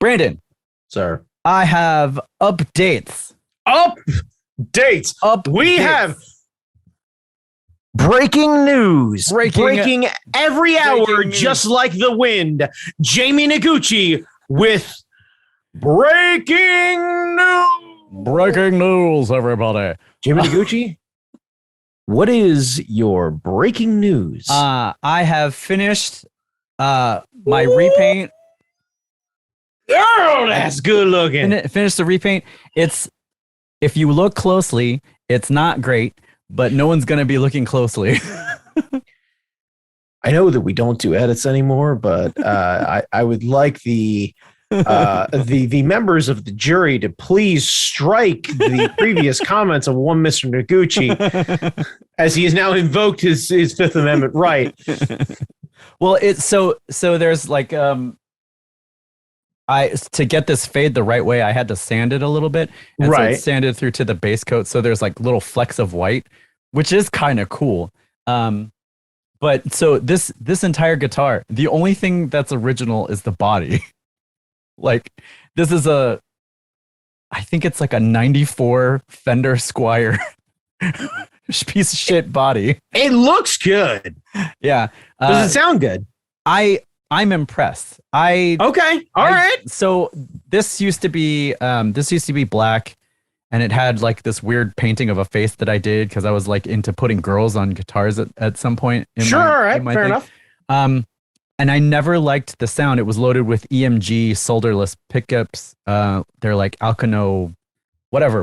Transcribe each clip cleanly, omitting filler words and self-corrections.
Brandon, Sir. I have updates. Updates. We have breaking news. Breaking every hour, just like the wind. Jamie Noguchi with breaking news. Breaking news, everybody. Jamie Noguchi, what is your breaking news? I have finished my repaint. Oh, that's good looking. Finished the repaint. If you look closely, it's not great, but no one's going to be looking closely. I know that we don't do edits anymore, but I would like the members of the jury to please strike the previous comments of one Mr. Noguchi, as he has now invoked his Fifth Amendment right. Well, it's so there's like to get this fade the right way, I had to sand it a little bit. And so it's sanded through to the base coat. So there's like little flecks of white, which is kind of cool. But so this entire guitar, the only thing that's original is the body. Like this is I think it's like a 94 Fender Squier piece of shit body. It looks good. Yeah. Does it sound good? I'm impressed. Okay. All right. So this used to be black, and it had like this weird painting of a face that I did because I was like into putting girls on guitars at some point. Fair enough. And I never liked the sound. It was loaded with EMG solderless pickups. They're like Alcano, whatever.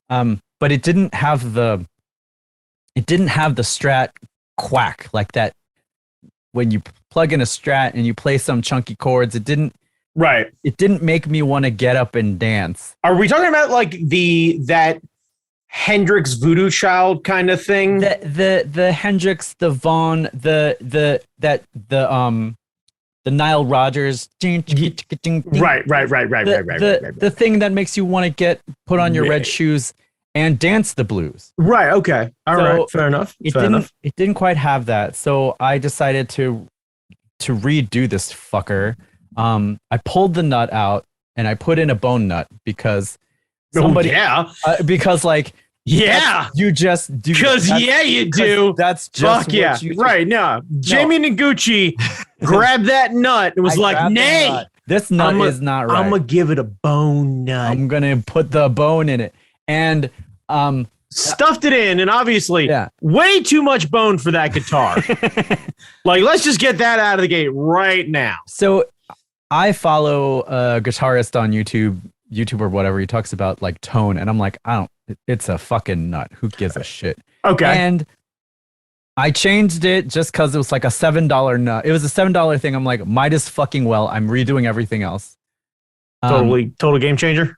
But it didn't have the Strat quack like that. When you plug in a Strat and you play some chunky chords, it didn't make me want to get up and dance. Are we talking about like that Hendrix Voodoo Child kind of thing? The Hendrix, the Vaughn, the Nile Rodgers. Right. The thing that makes you want to put on your red shoes and dance the blues. Right. Okay. All right. Fair enough. It didn't quite have that. So I decided to redo this fucker. I pulled the nut out and I put in a bone nut because somebody, because like, yeah, you just do. Because you do. That's just what you do. Right. No. Jamie Noguchi grabbed that nut and was like, nay, this nut is not right. I'm going to give it a bone nut. I'm going to put the bone in it. And stuffed it in, and obviously way too much bone for that guitar. Like, let's just get that out of the gate right now. So I follow a guitarist on YouTube or whatever. He talks about like tone, and I'm like, it's a fucking nut. Who gives a shit? Okay. And I changed it just because it was like a $7 nut. It was a $7 thing. I'm like, might as fucking well. I'm redoing everything else. Total game changer.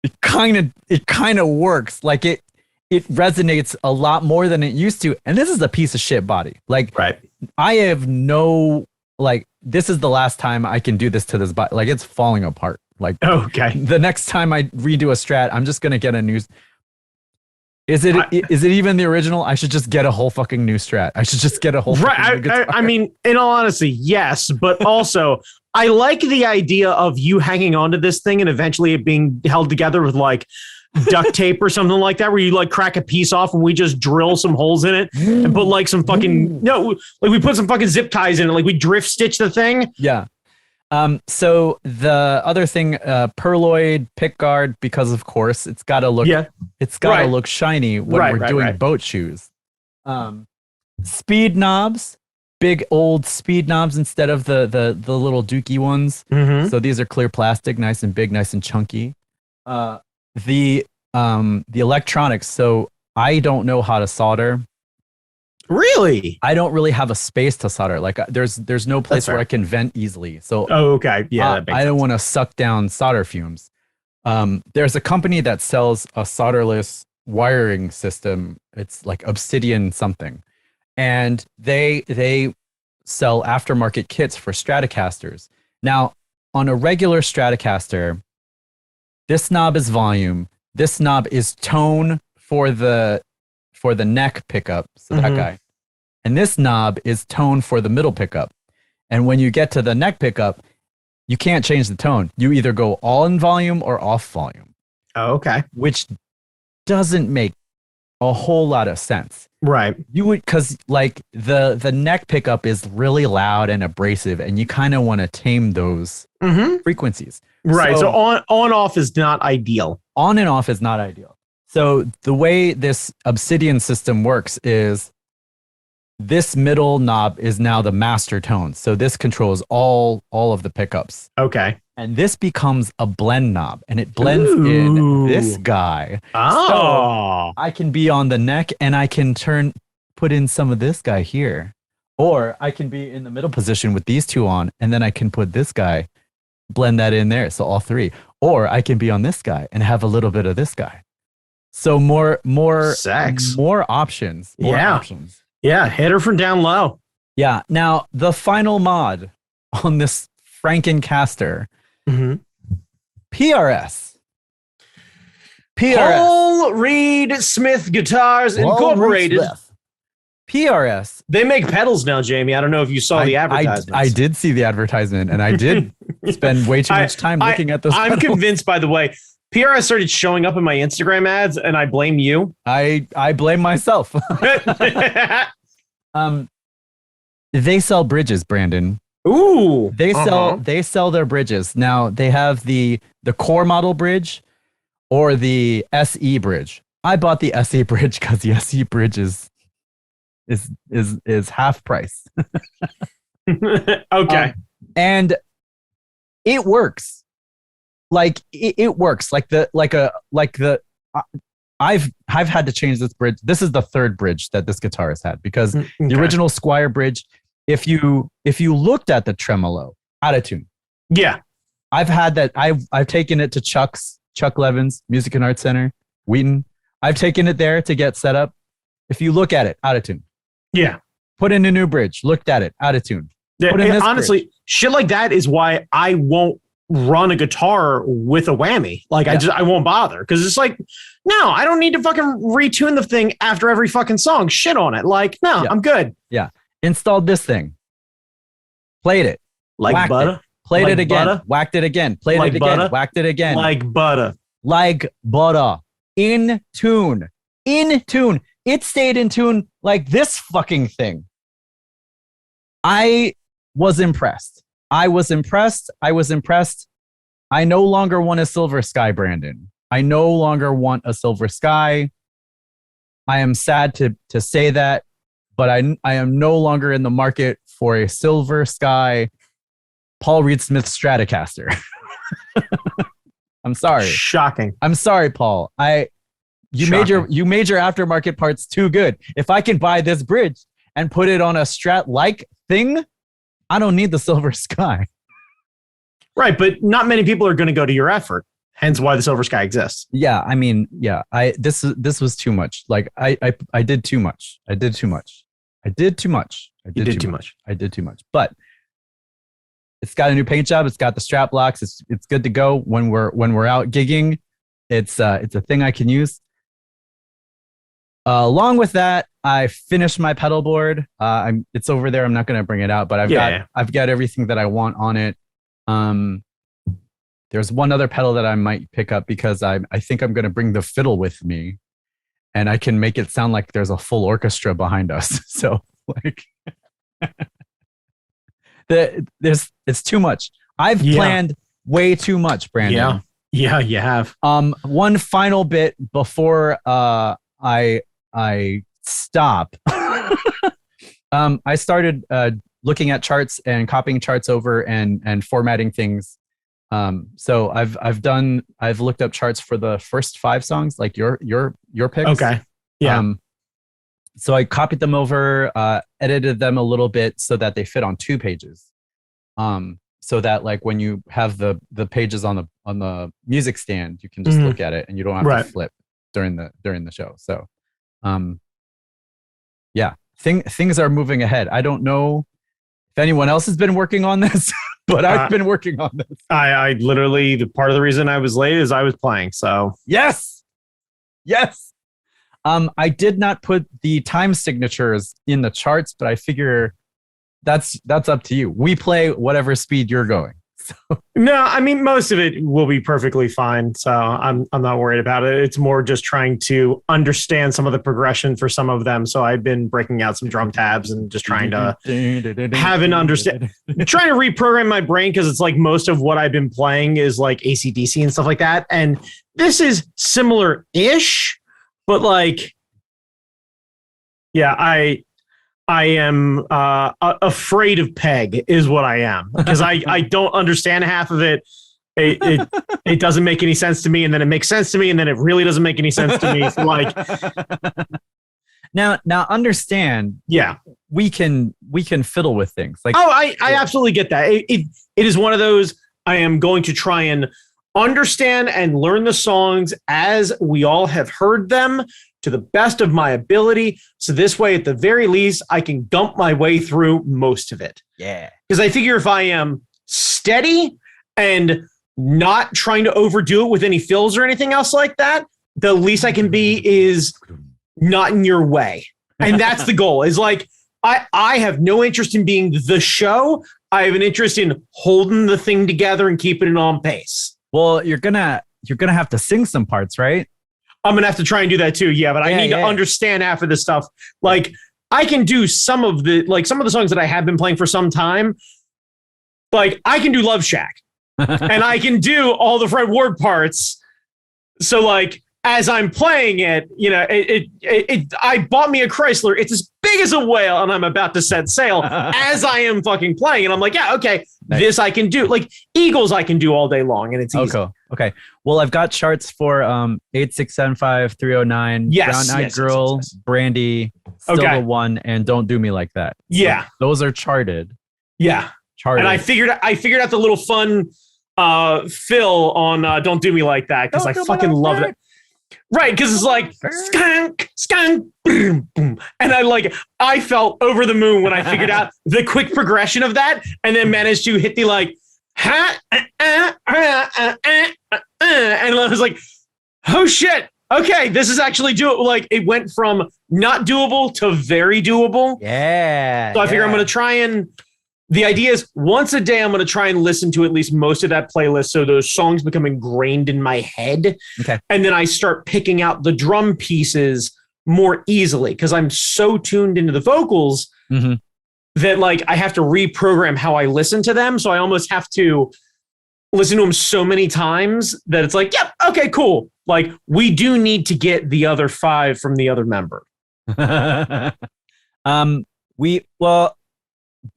It kind of works. Like it resonates a lot more than it used to. And this is a piece of shit body. Like, I have this is the last time I can do this to this body. Like, it's falling apart. Like, the next time I redo a Strat, I'm just gonna get a new. Is it even the original? I should just get a whole fucking new Strat. I should just get a whole. I mean, in all honesty, yes, but also. I like the idea of you hanging on to this thing and eventually it being held together with like duct tape or something like that, where you like crack a piece off and we just drill some holes in it and put like some fucking we put some fucking zip ties in it, like we drift stitch the thing. Yeah. So the other thing, perloid pick guard, because of course it's got to look look shiny when we're doing boat shoes. Speed knobs. Big old speed knobs instead of the little dookie ones. Mm-hmm. So these are clear plastic, nice and big, nice and chunky. The electronics. So I don't know how to solder. Really? I don't really have a space to solder. Like there's no place where I can vent easily. So yeah, I don't want to suck down solder fumes. There's a company that sells a solderless wiring system. It's like Obsidian something. And they sell aftermarket kits for Stratocasters. Now, on a regular Stratocaster, This knob is volume. This knob is tone for the neck pickup, so that guy. And this knob is tone for the middle pickup. And when you get to the neck pickup, you can't change the tone. You either go all in volume or off volume. Oh, okay. Which doesn't make a whole lot of sense. Right. You would, because like the neck pickup is really loud and abrasive, and you kind of want to tame those frequencies. Right. So on off is not ideal. On and off is not ideal. So the way this Obsidian system works is this middle knob is now the master tone. So this controls all of the pickups. Okay. And this becomes a blend knob, and it blends in this guy. Oh. So I can be on the neck, and I can put in some of this guy here. Or I can be in the middle position with these two on, and then I can put this guy, blend that in there. So all three. Or I can be on this guy and have a little bit of this guy. So more sex, more options. More options. Yeah, hit her from down low. Yeah. Now, the final mod on this Frankencaster, PRS. Paul Reed Smith Guitars Incorporated. PRS. They make pedals now, Jamie. I don't know if you saw the advertisement. I did see the advertisement, and I did spend way too much time looking at those pedals. I'm convinced, by the way, PRS started showing up in my Instagram ads, and I blame you. I blame myself. They sell bridges, Brandon. Ooh. They sell their bridges. Now they have the core model bridge or the SE bridge. I bought the SE bridge because the SE bridge is half price. Okay. And it works. Like it works. I've had to change this bridge. This is the third bridge that this guitar has had, because the original Squire bridge, if you looked at the tremolo, out of tune. Yeah. I've had that. I've taken it to Chuck Levin's Music and Arts Center, Wheaton. I've taken it there to get set up. If you look at it, out of tune. Yeah. Put in a new bridge. Looked at it, out of tune. Honestly, bridge. Shit like that is why I won't run a guitar with a whammy. Like I won't bother, because it's like, no, I don't need to fucking retune the thing after every fucking song. Shit on it. Like, no, I'm good. Yeah. Installed this thing. Played it. Like butter. Played like it again. Butter. Whacked it again. Played like it again. Butter. Whacked it again. Like butter. Like butter. In tune. In tune. It stayed in tune like this fucking thing. I was impressed. I no longer want a Silver Sky, Brandon. I no longer want a Silver Sky. I am sad to say that, but I am no longer in the market for a Silver Sky Paul Reed Smith Stratocaster. I'm sorry. Shocking. I'm sorry, Paul. You made your aftermarket parts too good. If I can buy this bridge and put it on a Strat-like thing, I don't need the Silver Sky. Right, but not many people are going to go to your effort. Hence why the Silver Sky exists. Yeah, I mean, yeah. This was too much. Like I did too much. I did too much. But it's got a new paint job. It's got the strap blocks. It's good to go when we're out gigging. It's a thing I can use. Along with that, I finished my pedal board. It's over there. I'm not going to bring it out, but I've got everything that I want on it. There's one other pedal that I might pick up because I think I'm going to bring the fiddle with me, and I can make it sound like there's a full orchestra behind us. So like, it's too much. I've planned way too much, Brandon. Yeah, you have. One final bit before I stop. I started looking at charts and copying charts over and formatting things. So I've looked up charts for the first 5 songs, like your picks. Okay. Yeah. So I copied them over, edited them a little bit so that they fit on 2 pages. So that like when you have the pages on the music stand, you can just look at it and you don't have to flip during the show. So, yeah, things are moving ahead. I don't know if anyone else has been working on this, but I've been working on this. I literally, the part of the reason I was late is I was playing. So yes. I did not put the time signatures in the charts, but I figure that's up to you. We play whatever speed you're going. So. No, I mean, most of it will be perfectly fine. So I'm not worried about it. It's more just trying to understand some of the progression for some of them. So I've been breaking out some drum tabs and just trying to have an understand, trying to reprogram my brain, because it's like most of what I've been playing is like AC/DC and stuff like that. And this is similar-ish, but like, yeah, I am afraid of Peg is what I am, because I don't understand half of it. It doesn't make any sense to me, and then it makes sense to me, and then it really doesn't make any sense to me. So like, now understand. Yeah, we can fiddle with things. Like, I absolutely get that. It is one of those. I am going to try and understand and learn the songs as we all have heard them, to the best of my ability. So this way, at the very least, I can gump my way through most of it. Yeah. Because I figure if I am steady and not trying to overdo it with any fills or anything else like that, the least I can be is not in your way. And that's the goal, is like, I have no interest in being the show. I have an interest in holding the thing together and keeping it on pace. Well, you're gonna have to sing some parts, right? I'm going to have to try and do that too. Yeah, but I need to understand half of this stuff. Like, I can do some of the songs that I have been playing for some time. Like, I can do Love Shack and I can do all the Fred Ward parts. So like, as I'm playing it, you know, I bought me a Chrysler. It's as big as a whale, and I'm about to set sail as I am fucking playing. And I'm like, yeah, okay, nice. This I can do. Like Eagles, I can do all day long, and it's easy. Cool. Okay. Well, I've got charts for 8675, 309, Brown Eyed Girl, Brandy, Still the One, and Don't Do Me Like That. So yeah, those are charted. Yeah, charted. And I figured out the little fun fill on Don't Do Me Like That, because I fucking love that. Right, because it's like skunk, skunk, boom, boom. And I felt over the moon when I figured out the quick progression of that, and then managed to hit the like and I was like, oh shit, okay, this is actually doable. Like, it went from not doable to very doable. Yeah. So I figure I'm gonna try and, the idea is once a day I'm going to try and listen to at least most of that playlist, so those songs become ingrained in my head. Okay. And then I start picking out the drum pieces more easily, because I'm so tuned into the vocals that like I have to reprogram how I listen to them. So I almost have to listen to them so many times that it's like, yep, okay, cool. Like, we do need to get the other 5 from the other member.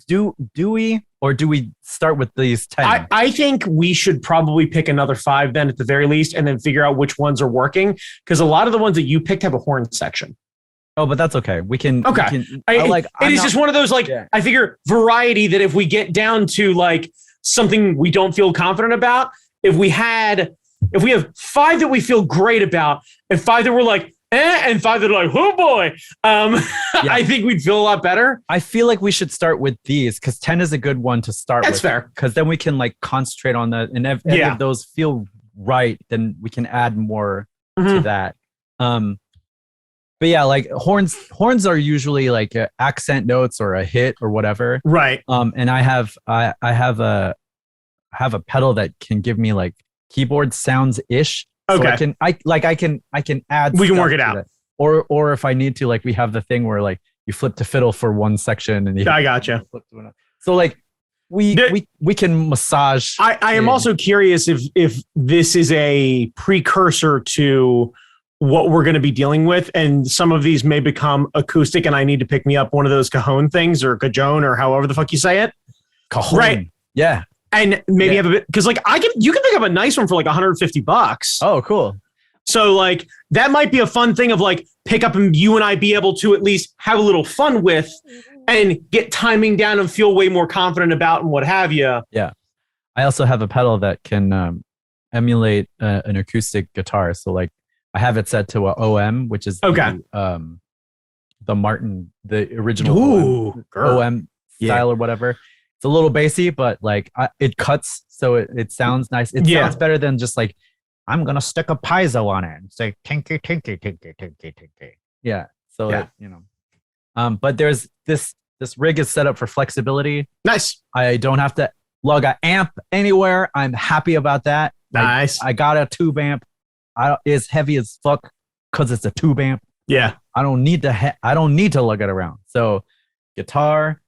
Do we, or do we start with these 10? I think we should probably pick another 5 then, at the very least, and then figure out which ones are working, because a lot of the ones that you picked have a horn section. Oh, but that's okay. We can. Okay. It is just one of those, like, I figure variety, that if we get down to like something we don't feel confident about, if we have 5 that we feel great about and 5 that we're like, and 5 that are like, oh boy, I think we'd feel a lot better. I feel like we should start with these, because 10 is a good one to start with. That's fair. Because then we can like concentrate on that. And if any of those feel right, then we can add more to that. But yeah, like horns are usually like accent notes or a hit or whatever. Right. And I have a pedal that can give me like keyboard sounds ish. Okay. So I can add. We can work it out. Or if I need to, like, we have the thing where like you flip to fiddle for one section and I gotcha. Flip to another. So like we can massage. I am also curious if this is a precursor to what we're going to be dealing with, and some of these may become acoustic, and I need to pick me up one of those cajon things, or cajon, or however the fuck you say it. Cajon. Right. Yeah. And maybe have a bit, because like you can pick up a nice one for like $150. Oh, cool. So like that might be a fun thing of like pick up, and you and I be able to at least have a little fun with, and get timing down and feel way more confident about, and what have you. Yeah. I also have a pedal that can emulate an acoustic guitar. So like I have it set to a OM, which is the Martin, the original OM style or whatever. It's a little bassy, but like it cuts, so it sounds nice. It sounds better than just like, I'm gonna stick a piezo on it and say tinky tinky tinky tinky tinky. Yeah. So but there's this rig is set up for flexibility. Nice. I don't have to lug an amp anywhere. I'm happy about that. Nice. I got a tube amp. It's heavy as fuck because it's a tube amp. Yeah. I don't need to lug it around. So guitar,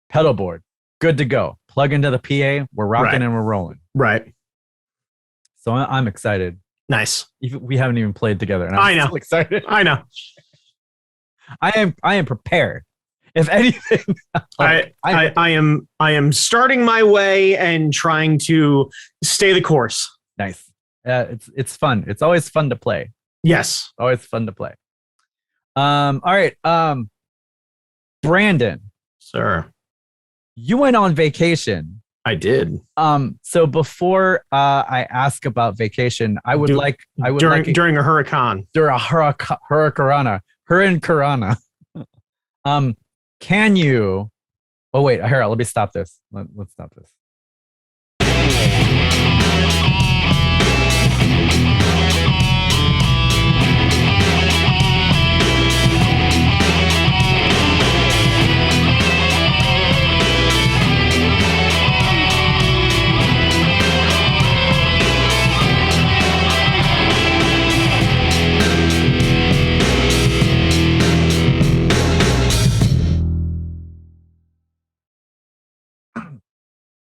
pedal board, good to go. Plug into the PA. We're rocking and we're rolling. Right. So I'm excited. Nice. We haven't even played together. And I know. So excited. I know. I am prepared. If anything, I am starting my way and trying to stay the course. Nice. It's fun. It's always fun to play. Yes. Always fun to play. All right. Brandon. Sir. You went on vacation. I did. So before I ask about vacation, I would during a hurricane. During a hurricane. Can you? Oh wait, here. Let me stop this. Let's stop this.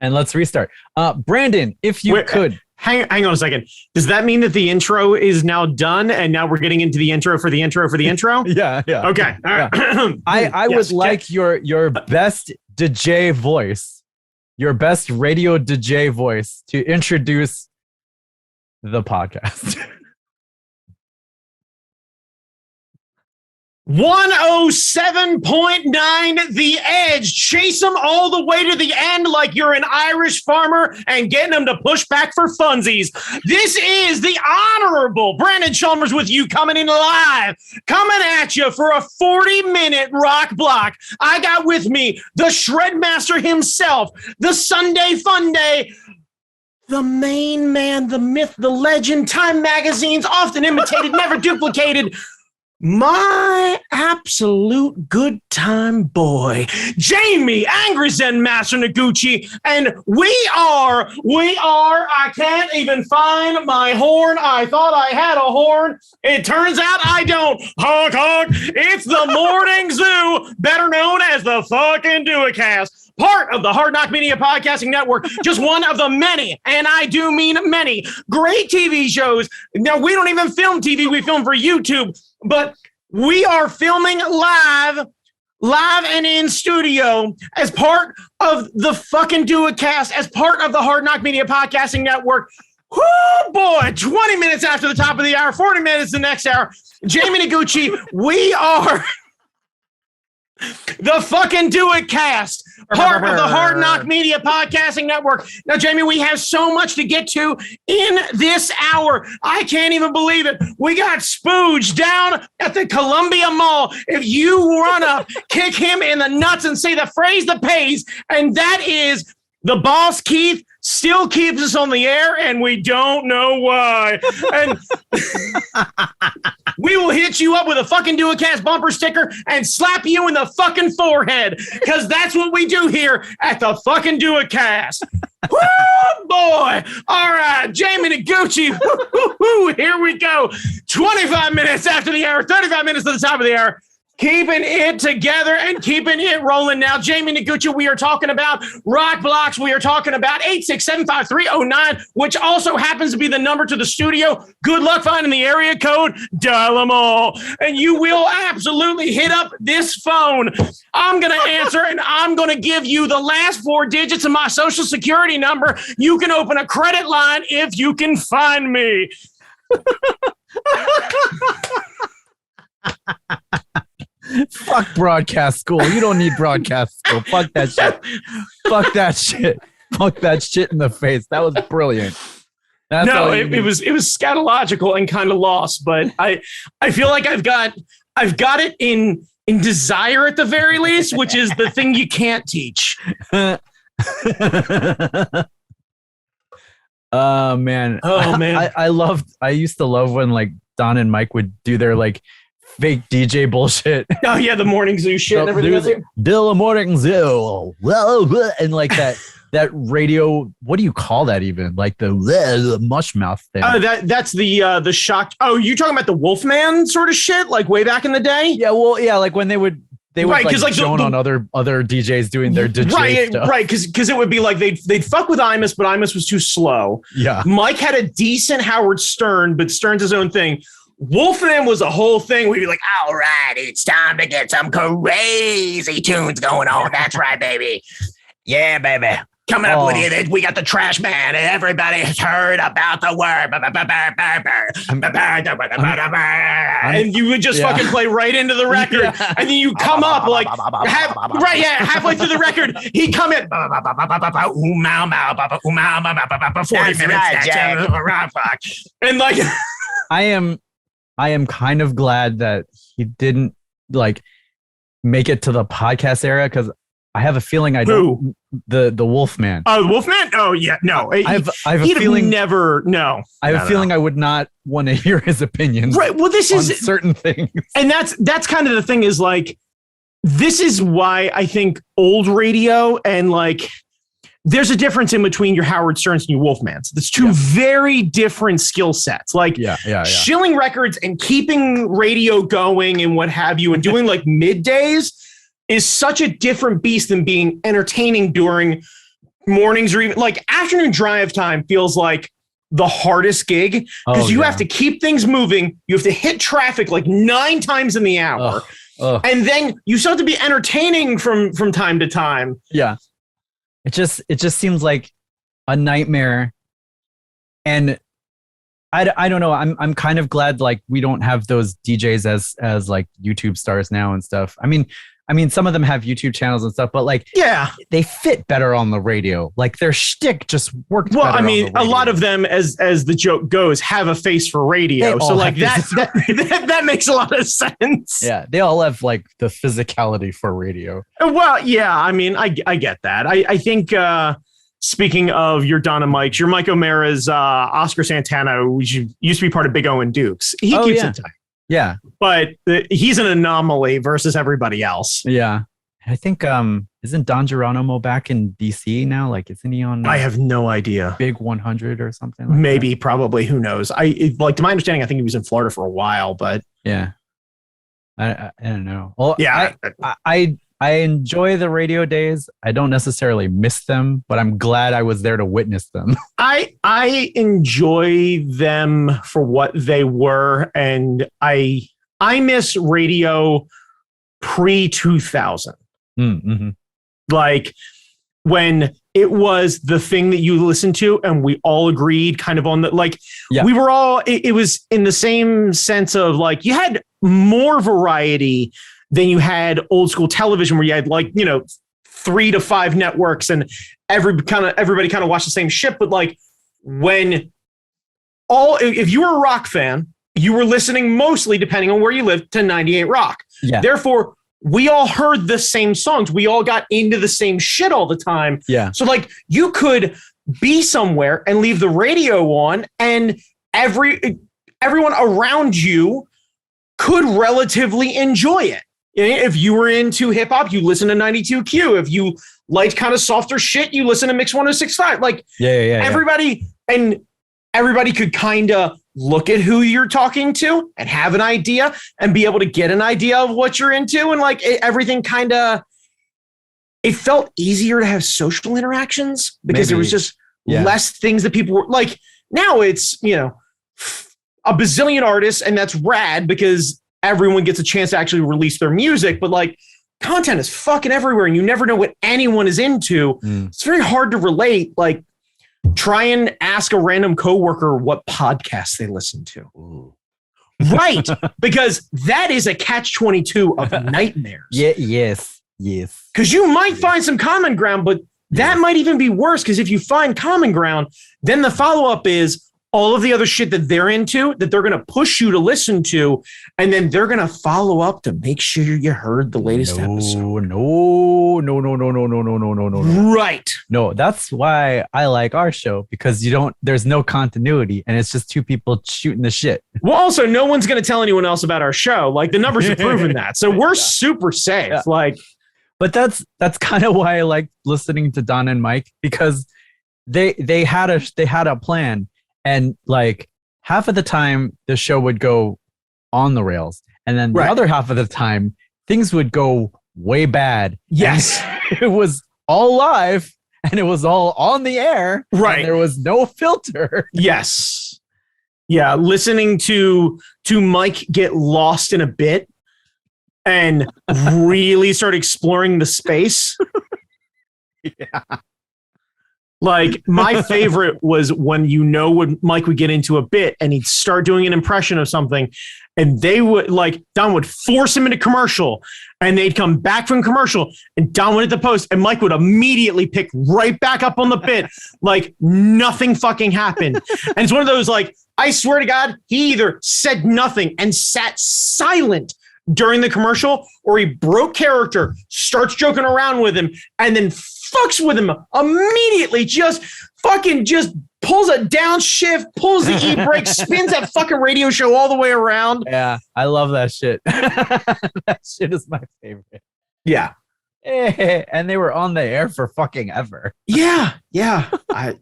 And let's restart. Brandon, if you could. Hang on a second. Does that mean that the intro is now done and now we're getting into the intro for the intro for the intro? Yeah. Okay. Yeah. I would like your best DJ voice, your best radio DJ voice to introduce the podcast. 107.9 The Edge. Chase them all the way to the end like you're an Irish farmer and getting them to push back for funsies. This is the Honorable Brandon Chalmers with you, coming in live, coming at you for a 40-minute rock block. I got with me the Shredmaster himself, the Sunday Fun Day, the main man, the myth, the legend, Time Magazine's often imitated, never duplicated, my absolute good time boy, Jamie Angry Zen Master Noguchi, and we are, I can't even find my horn. I thought I had a horn. It turns out I don't. Honk, honk. It's the Morning Zoo, better known as the fucking Do-It-Cast. Part of the Hard Knock Media Podcasting Network, just one of the many, and I do mean many, great TV shows. Now, we don't even film TV, we film for YouTube, but we are filming live and in studio as part of the fucking Do-It-Cast, as part of the Hard Knock Media Podcasting Network. Whoo, boy, 20 minutes after the top of the hour, 40 minutes the next hour. Jamie Noguchi, we are the fucking Do-It-Cast, part of the Hard Knock Media Podcasting Network. Now, Jamie, we have so much to get to in this hour. I can't even believe it. We got Spooge down at the Columbia Mall. If you run up, kick him in the nuts and say the phrase that pays, and that is, the boss Keith still keeps us on the air, and we don't know why. And we will hit you up with a fucking Do-It-Cast bumper sticker and slap you in the fucking forehead, because that's what we do here at the fucking Do-It-Cast. Woo, boy. All right, Jamie Noguchi. Here we go. 25 minutes after the hour, 35 minutes to the top of the hour. Keeping it together and keeping it rolling. Now, Jamie Noguchi, we are talking about rock blocks. We are talking about 8675309, which also happens to be the number to the studio. Good luck finding the area code. Dial them all. And you will absolutely hit up this phone. I'm going to answer, and I'm going to give you the last 4 digits of my social security number. You can open a credit line if you can find me. Fuck broadcast school. You don't need broadcast school. Fuck that shit. Fuck that shit. Fuck that shit in the face. That was brilliant. It was scatological and kind of lost, but I feel like I've got it in desire at the very least, which is the thing you can't teach. Oh man. I used to love when like Don and Mike would do their like fake DJ bullshit. Oh yeah, the morning zoo shit and everything. Bill morning zoo. And like that radio, what do you call that even? Like the mush mouth thing. That's the shock. Oh, you talking about the Wolfman sort of shit, like way back in the day? Yeah, well, yeah, like when they would like Joan on other DJs doing their DJ stuff. Right, because it would be like they'd fuck with Imus, but Imus was too slow. Yeah. Mike had a decent Howard Stern, but Stern's his own thing. Wolfman was a whole thing. We'd be like, all right, it's time to get some crazy tunes going on. That's right, baby. Yeah, baby. Coming up with you, we got the Trash Man, and everybody has heard about the word. And you would just fucking play right into the record, and then you come up like, halfway through the record, he'd come in, 40 minutes, and like, I am kind of glad that he didn't like make it to the podcast era because I have a feeling the Wolfman. Oh, the Wolfman? Oh yeah, no. I have a feeling never. No, I have a feeling I would not want to hear his opinions. Right. Well, this is certain things, and that's kind of the thing. Is like, this is why I think old radio and like, there's a difference in between your Howard Sterns and your Wolfmans. There's two very different skill sets. Like shilling records and keeping radio going and what have you, and doing like middays is such a different beast than being entertaining during mornings or even like afternoon drive time feels like the hardest gig because you have to keep things moving. You have to hit traffic like 9 times in the hour. And then you still have to be entertaining from time to time. Yeah. It just seems like a nightmare. And I don't know. I'm kind of glad like we don't have those DJs as like YouTube stars now and stuff. I mean, some of them have YouTube channels and stuff, but like, they fit better on the radio. Like their shtick just worked. Well, I mean, a lot of them, as the joke goes, have a face for radio. So like that makes a lot of sense. Yeah, they all have like the physicality for radio. Well, yeah, I mean, I get that. I think speaking of your Don and Mike's, your Mike O'Mara's Oscar Santana, which used to be part of Big O and Dukes, he keeps it tight. Yeah. But he's an anomaly versus everybody else. Yeah. I think, isn't Don Geronimo back in DC now? Like, isn't he on? I have no idea. Big 100 or something like Maybe, that? Probably. Who knows? To my understanding, I think he was in Florida for a while, but. Yeah. I don't know. Well, yeah. I enjoy the radio days. I don't necessarily miss them, but I'm glad I was there to witness them. I enjoy them for what they were, and I miss radio pre-2000. Mm-hmm. Like when it was the thing that you listened to, and we all agreed kind of on the we were all. It was in the same sense of like you had more variety than you had old school television where you had 3 to 5 networks and everybody kind of watched the same shit. But like if you were a rock fan, you were listening mostly, depending on where you lived, to 98 Rock. Yeah. Therefore, we all heard the same songs. We all got into the same shit all the time. Yeah. So like you could be somewhere and leave the radio on and everyone around you could relatively enjoy it. If you were into hip hop, you listen to 92Q. If you liked kind of softer shit, you listen to Mix 106.5. Like everybody could kind of look at who you're talking to and have an idea and be able to get an idea of what you're into. And like everything kind of, it felt easier to have social interactions because there was just less things that people were like. Now it's, a bazillion artists, and that's rad because everyone gets a chance to actually release their music, but like content is fucking everywhere and you never know what anyone is into. It's very hard to relate. Like try and ask a random coworker what podcasts they listen to. Ooh. Right. Because that is a catch-22 of nightmares. Yes. Because you might find some common ground, but that might even be worse because if you find common ground, then the follow-up is, all of the other shit that they're into, that they're going to push you to listen to, and then they're going to follow up to make sure you heard the latest episode. No. Right. No, that's why I like our show, because there's no continuity and it's just two people shooting the shit. Well, also, no one's going to tell anyone else about our show. Like, the numbers have proven that. So we're super safe. Yeah. Like, but that's kind of why I like listening to Don and Mike, because they had a plan, and like half of the time the show would go on the rails, and then the other half of the time things would go way bad. Yes. And it was all live and it was all on the air. Right. And there was no filter. Yes. Yeah. Listening to Mike get lost in a bit and really start exploring the space. Yeah. Like, my favorite was when, when Mike would get into a bit and he'd start doing an impression of something, and they would, like, Don would force him into commercial, and they'd come back from commercial and Don would hit the post, and Mike would immediately pick right back up on the bit like nothing fucking happened. And it's one of those, like, I swear to God, he either said nothing and sat silent during the commercial, or he broke character, starts joking around with him, and then fucks with him immediately, just pulls a downshift, pulls the e-brake, spins that fucking radio show all the way around. Yeah, I love that shit. That shit is my favorite. Yeah. And they were on the air for fucking ever. Yeah. I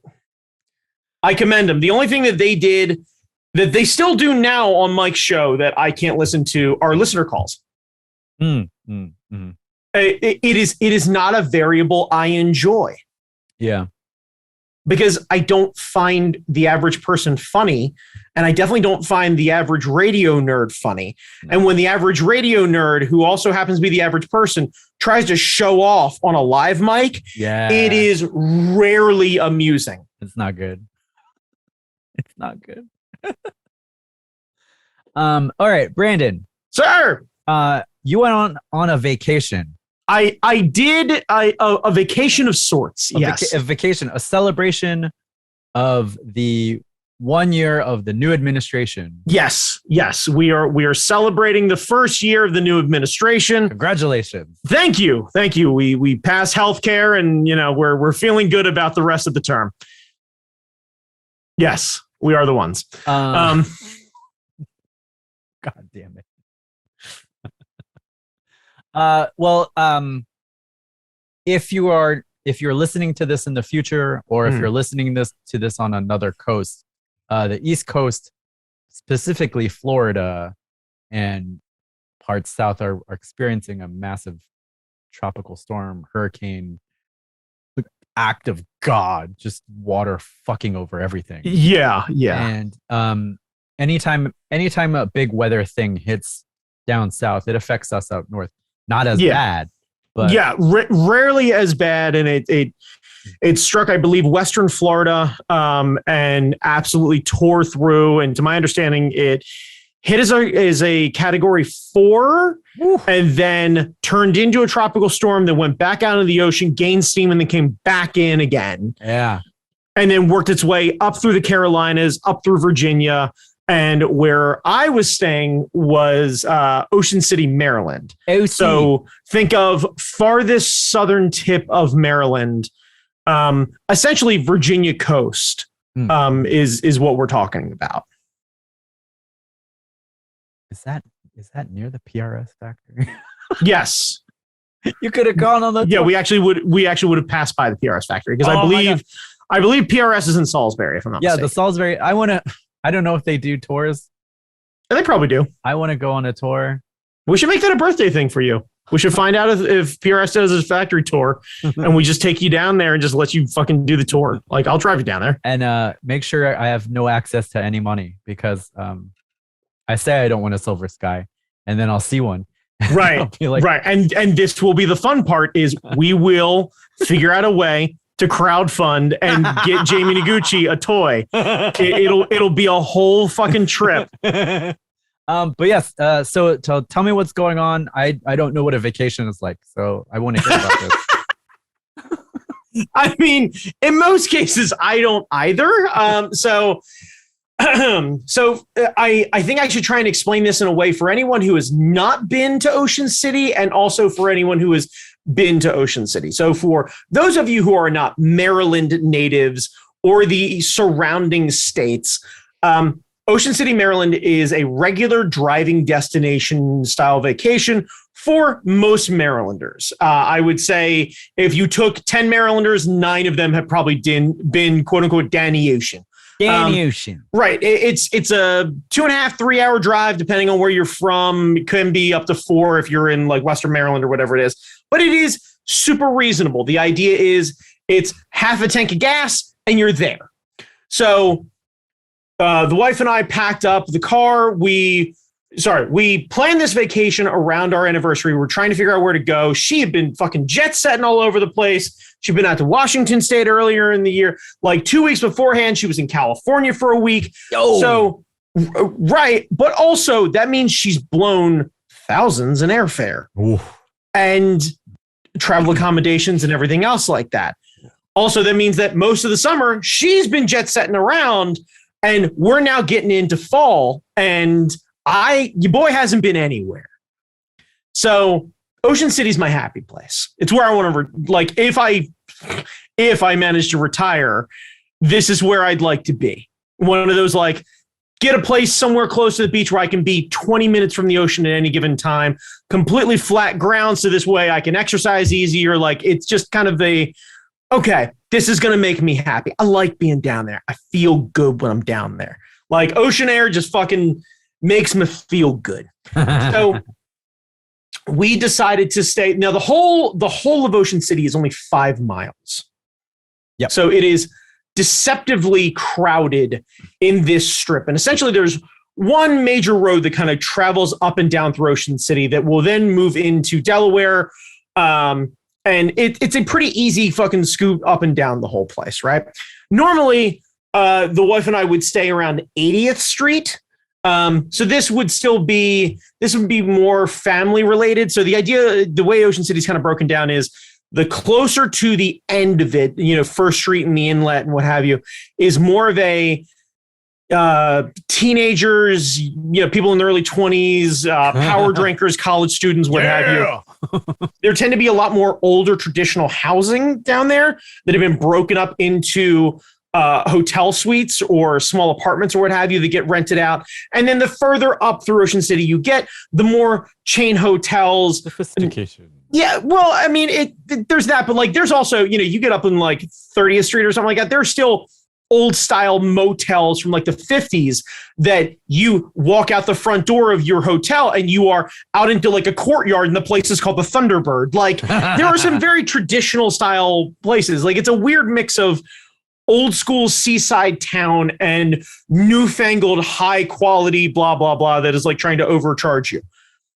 commend them. The only thing that they did, that they still do now on Mike's show that I can't listen to, are listener calls. It is not a variable I enjoy. Yeah. Because I don't find the average person funny, and I definitely don't find the average radio nerd funny. No. And when the average radio nerd, who also happens to be the average person, tries to show off on a live mic, it is rarely amusing. It's not good. It's not good. All right, Brandon. Sir. You went on a vacation. I did a vacation of sorts. Yes. A vacation, a celebration of the 1 year of the new administration. Yes. We are celebrating the first year of the new administration. Congratulations. Thank you. We passed healthcare, and we're feeling good about the rest of the term. Yes, we are the ones. God damn it. If you're listening to this in the future, or if you're listening to this on another coast, the East Coast, specifically Florida and parts south, are experiencing a massive tropical storm, hurricane, act of God, just water fucking over everything. Yeah. And anytime a big weather thing hits down south, it affects us out north. Not as bad, but rarely as bad. And it struck, I believe, Western Florida, and absolutely tore through. And to my understanding, it hit as a category 4. Ooh. And then turned into a tropical storm that went back out of the ocean, gained steam, and then came back in again. Yeah. And then worked its way up through the Carolinas, up through Virginia. And where I was staying was Ocean City, Maryland. OC. So think of farthest southern tip of Maryland, essentially Virginia coast, is what we're talking about. Is that near the PRS factory? Yes. You could have gone on the. Yeah, we actually would have passed by the PRS factory, because I believe PRS is in Salisbury, if I'm not mistaken. The Salisbury. I don't know if they do tours. They probably do. I want to go on a tour. We should make that a birthday thing for you. We should find out if PRS does his factory tour, and we just take you down there and just let you fucking do the tour. Like, I'll drive you down there. And make sure I have no access to any money, because I say I don't want a Silver Sky, and then I'll see one. Right. Right. And this will be the fun part, is we will figure out a way to crowdfund and get Jamie Noguchi a toy. It'll be a whole fucking trip. But yes, so tell me what's going on. I don't know what a vacation is like, so I want to hear about this. I mean, in most cases, I don't either. So So I think I should try and explain this in a way for anyone who has not been to Ocean City and also for anyone who has been to Ocean City. So for those of you who are not Maryland natives or the surrounding states, Ocean City, Maryland is a regular driving destination style vacation for most Marylanders. I would say if you took 10 Marylanders, 9 of them have probably been quote unquote Danny Ocean. Danny Ocean. Right. It's a 2.5, 3 hour drive, depending on where you're from. It can be up to 4 if you're in like Western Maryland or whatever it is. But it is super reasonable. The idea is it's half a tank of gas and you're there. So the wife and I packed up the car. We planned this vacation around our anniversary. We're trying to figure out where to go. She had been fucking jet setting all over the place. She'd been out to Washington State earlier in the year. Like 2 weeks beforehand, she was in California for a week. Yo. So, right. But also that means she's blown thousands in airfare. Ooh. And travel accommodations and everything else like that. Also, that means that most of the summer she's been jet setting around and we're now getting into fall and your boy hasn't been anywhere. So Ocean City's my happy place. It's where I want to, if I manage to retire, this is where I'd like to be. One of those, like, get a place somewhere close to the beach where I can be 20 minutes from the ocean at any given time, completely flat ground. So this way I can exercise easier. Like, it's just kind of okay, this is going to make me happy. I like being down there. I feel good when I'm down there. Like, ocean air just fucking makes me feel good. So we decided to stay. Now, the whole of Ocean City is only 5 miles. Yep. So it is deceptively crowded in this strip. And essentially there's one major road that kind of travels up and down through Ocean City that will then move into Delaware. And it's a pretty easy fucking scoot up and down the whole place, right? Normally, the wife and I would stay around 80th Street. So this would be more family related. So the way Ocean City is kind of broken down is the closer to the end of it, First Street and the inlet and what have you, is more of a teenagers, people in their early 20s, power drinkers, college students, what have you. There tend to be a lot more older traditional housing down there that have been broken up into hotel suites or small apartments or what have you that get rented out. And then the further up through Ocean City you get, the more chain hotels. Sophistication. Yeah, well, I mean, there's that, but like there's also, you get up in like 30th Street or something like that. There's still old style motels from like the 50s that you walk out the front door of your hotel and you are out into like a courtyard and the place is called the Thunderbird. Like there are some very traditional style places. Like it's a weird mix of old school seaside town and newfangled high quality blah, blah, blah that is like trying to overcharge you.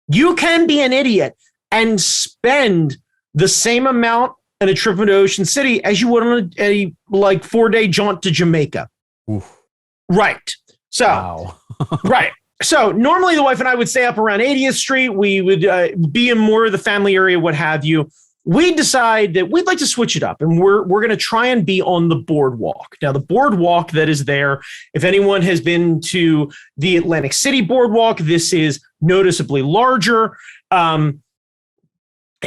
You can be an idiot and spend the same amount on a trip into Ocean City as you would on a 4-day jaunt to Jamaica. Oof. Right. So, wow. Right. So normally the wife and I would stay up around 80th Street. We would be in more of the family area, what have you. We decide that we'd like to switch it up and we're going to try and be on the boardwalk. Now, the boardwalk that is there, if anyone has been to the Atlantic City boardwalk, this is noticeably larger.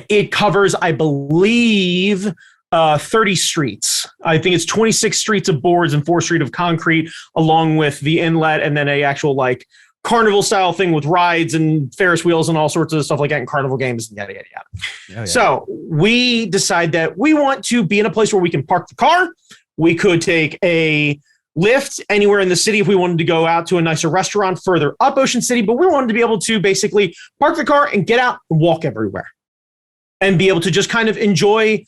It covers, I believe, 30 streets. I think it's 26 streets of boards and 4 streets of concrete, along with the inlet and then a actual like carnival style thing with rides and Ferris wheels and all sorts of stuff like that and carnival games and yada, yada, yada. Yeah. So we decide that we want to be in a place where we can park the car. We could take a Lyft anywhere in the city if we wanted to go out to a nicer restaurant further up Ocean City, but we wanted to be able to basically park the car and get out and walk everywhere and be able to just kind of enjoy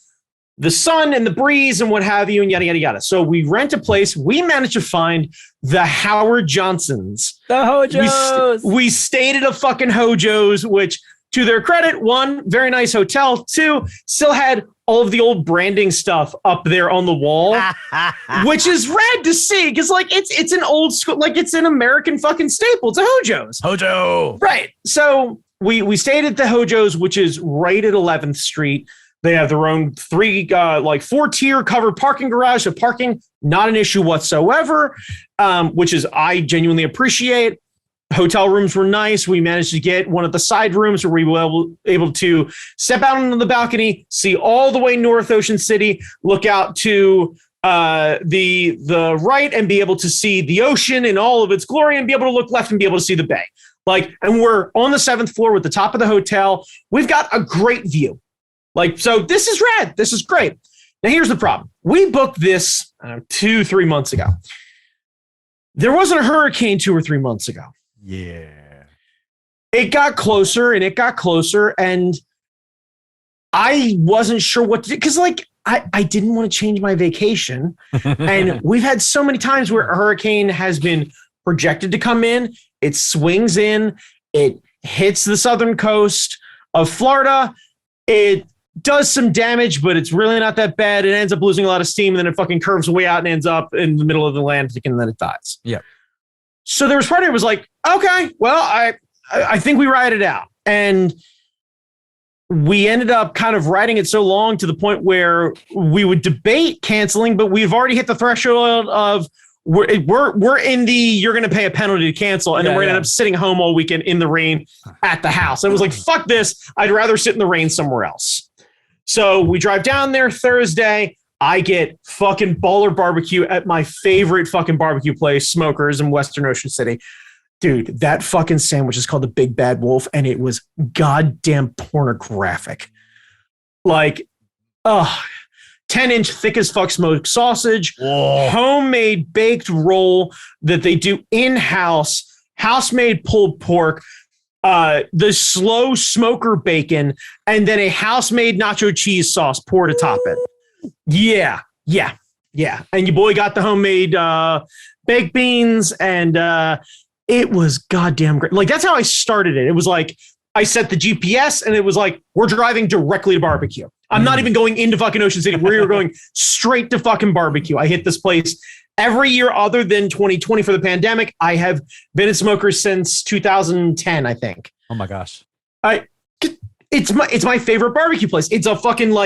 the sun and the breeze and what have you and yada, yada, yada. So we rent a place. We managed to find the Howard Johnsons. The Hojos. We stayed at a fucking Hojo's, which to their credit, 1, very nice hotel. 2, still had all of the old branding stuff up there on the wall, which is rad to see because like it's an old school, like it's an American fucking staple. It's a Hojo's. Hojo. Right. So we stayed at the Hojo's, which is right at 11th Street. They have their own 4-tier covered parking garage. So parking, not an issue whatsoever, which is I genuinely appreciate. Hotel rooms were nice. We managed to get one of the side rooms where we were able to step out onto the balcony, see all the way north Ocean City, look out to the right and be able to see the ocean in all of its glory and be able to look left and be able to see the bay. And we're on the 7th floor with the top of the hotel. We've got a great view. So this is rad. This is great. Now, here's the problem. We booked this 2-3 months ago. There wasn't a hurricane 2 or 3 months ago. Yeah. It got closer and it got closer. And I wasn't sure what to do because, I didn't want to change my vacation. And we've had so many times where a hurricane has been projected to come in. It swings in. It hits the southern coast of Florida. It does some damage, but it's really not that bad. It ends up losing a lot of steam, and then it fucking curves way out and ends up in the middle of the Atlantic, and then it dies. Yeah. So there was part of it was like, okay, well, I think we ride it out. And we ended up kind of riding it so long to the point where we would debate canceling, but we've already hit the threshold of we're in the you're going to pay a penalty to cancel, and then we're going to end up sitting home all weekend in the rain at the house. And it was like, fuck this. I'd rather sit in the rain somewhere else. So we drive down there Thursday. I get fucking baller barbecue at my favorite fucking barbecue place, Smokers in Western Ocean City. Dude, that fucking sandwich is called the Big Bad Wolf, and it was goddamn pornographic. 10-inch thick as fuck smoked sausage, homemade baked roll that they do in-house, house-made pulled pork, the slow smoker bacon, and then a house-made nacho cheese sauce poured atop it. Yeah. And your boy got the homemade baked beans, and it was goddamn great. That's how I started it. It was I set the GPS, and it was we're driving directly to barbecue. I'm not even going into fucking Ocean City. We were going straight to fucking barbecue. I hit this place every year other than 2020 for the pandemic. I have been at Smokers since 2010, I think. Oh my gosh. It's my favorite barbecue place. It's a fucking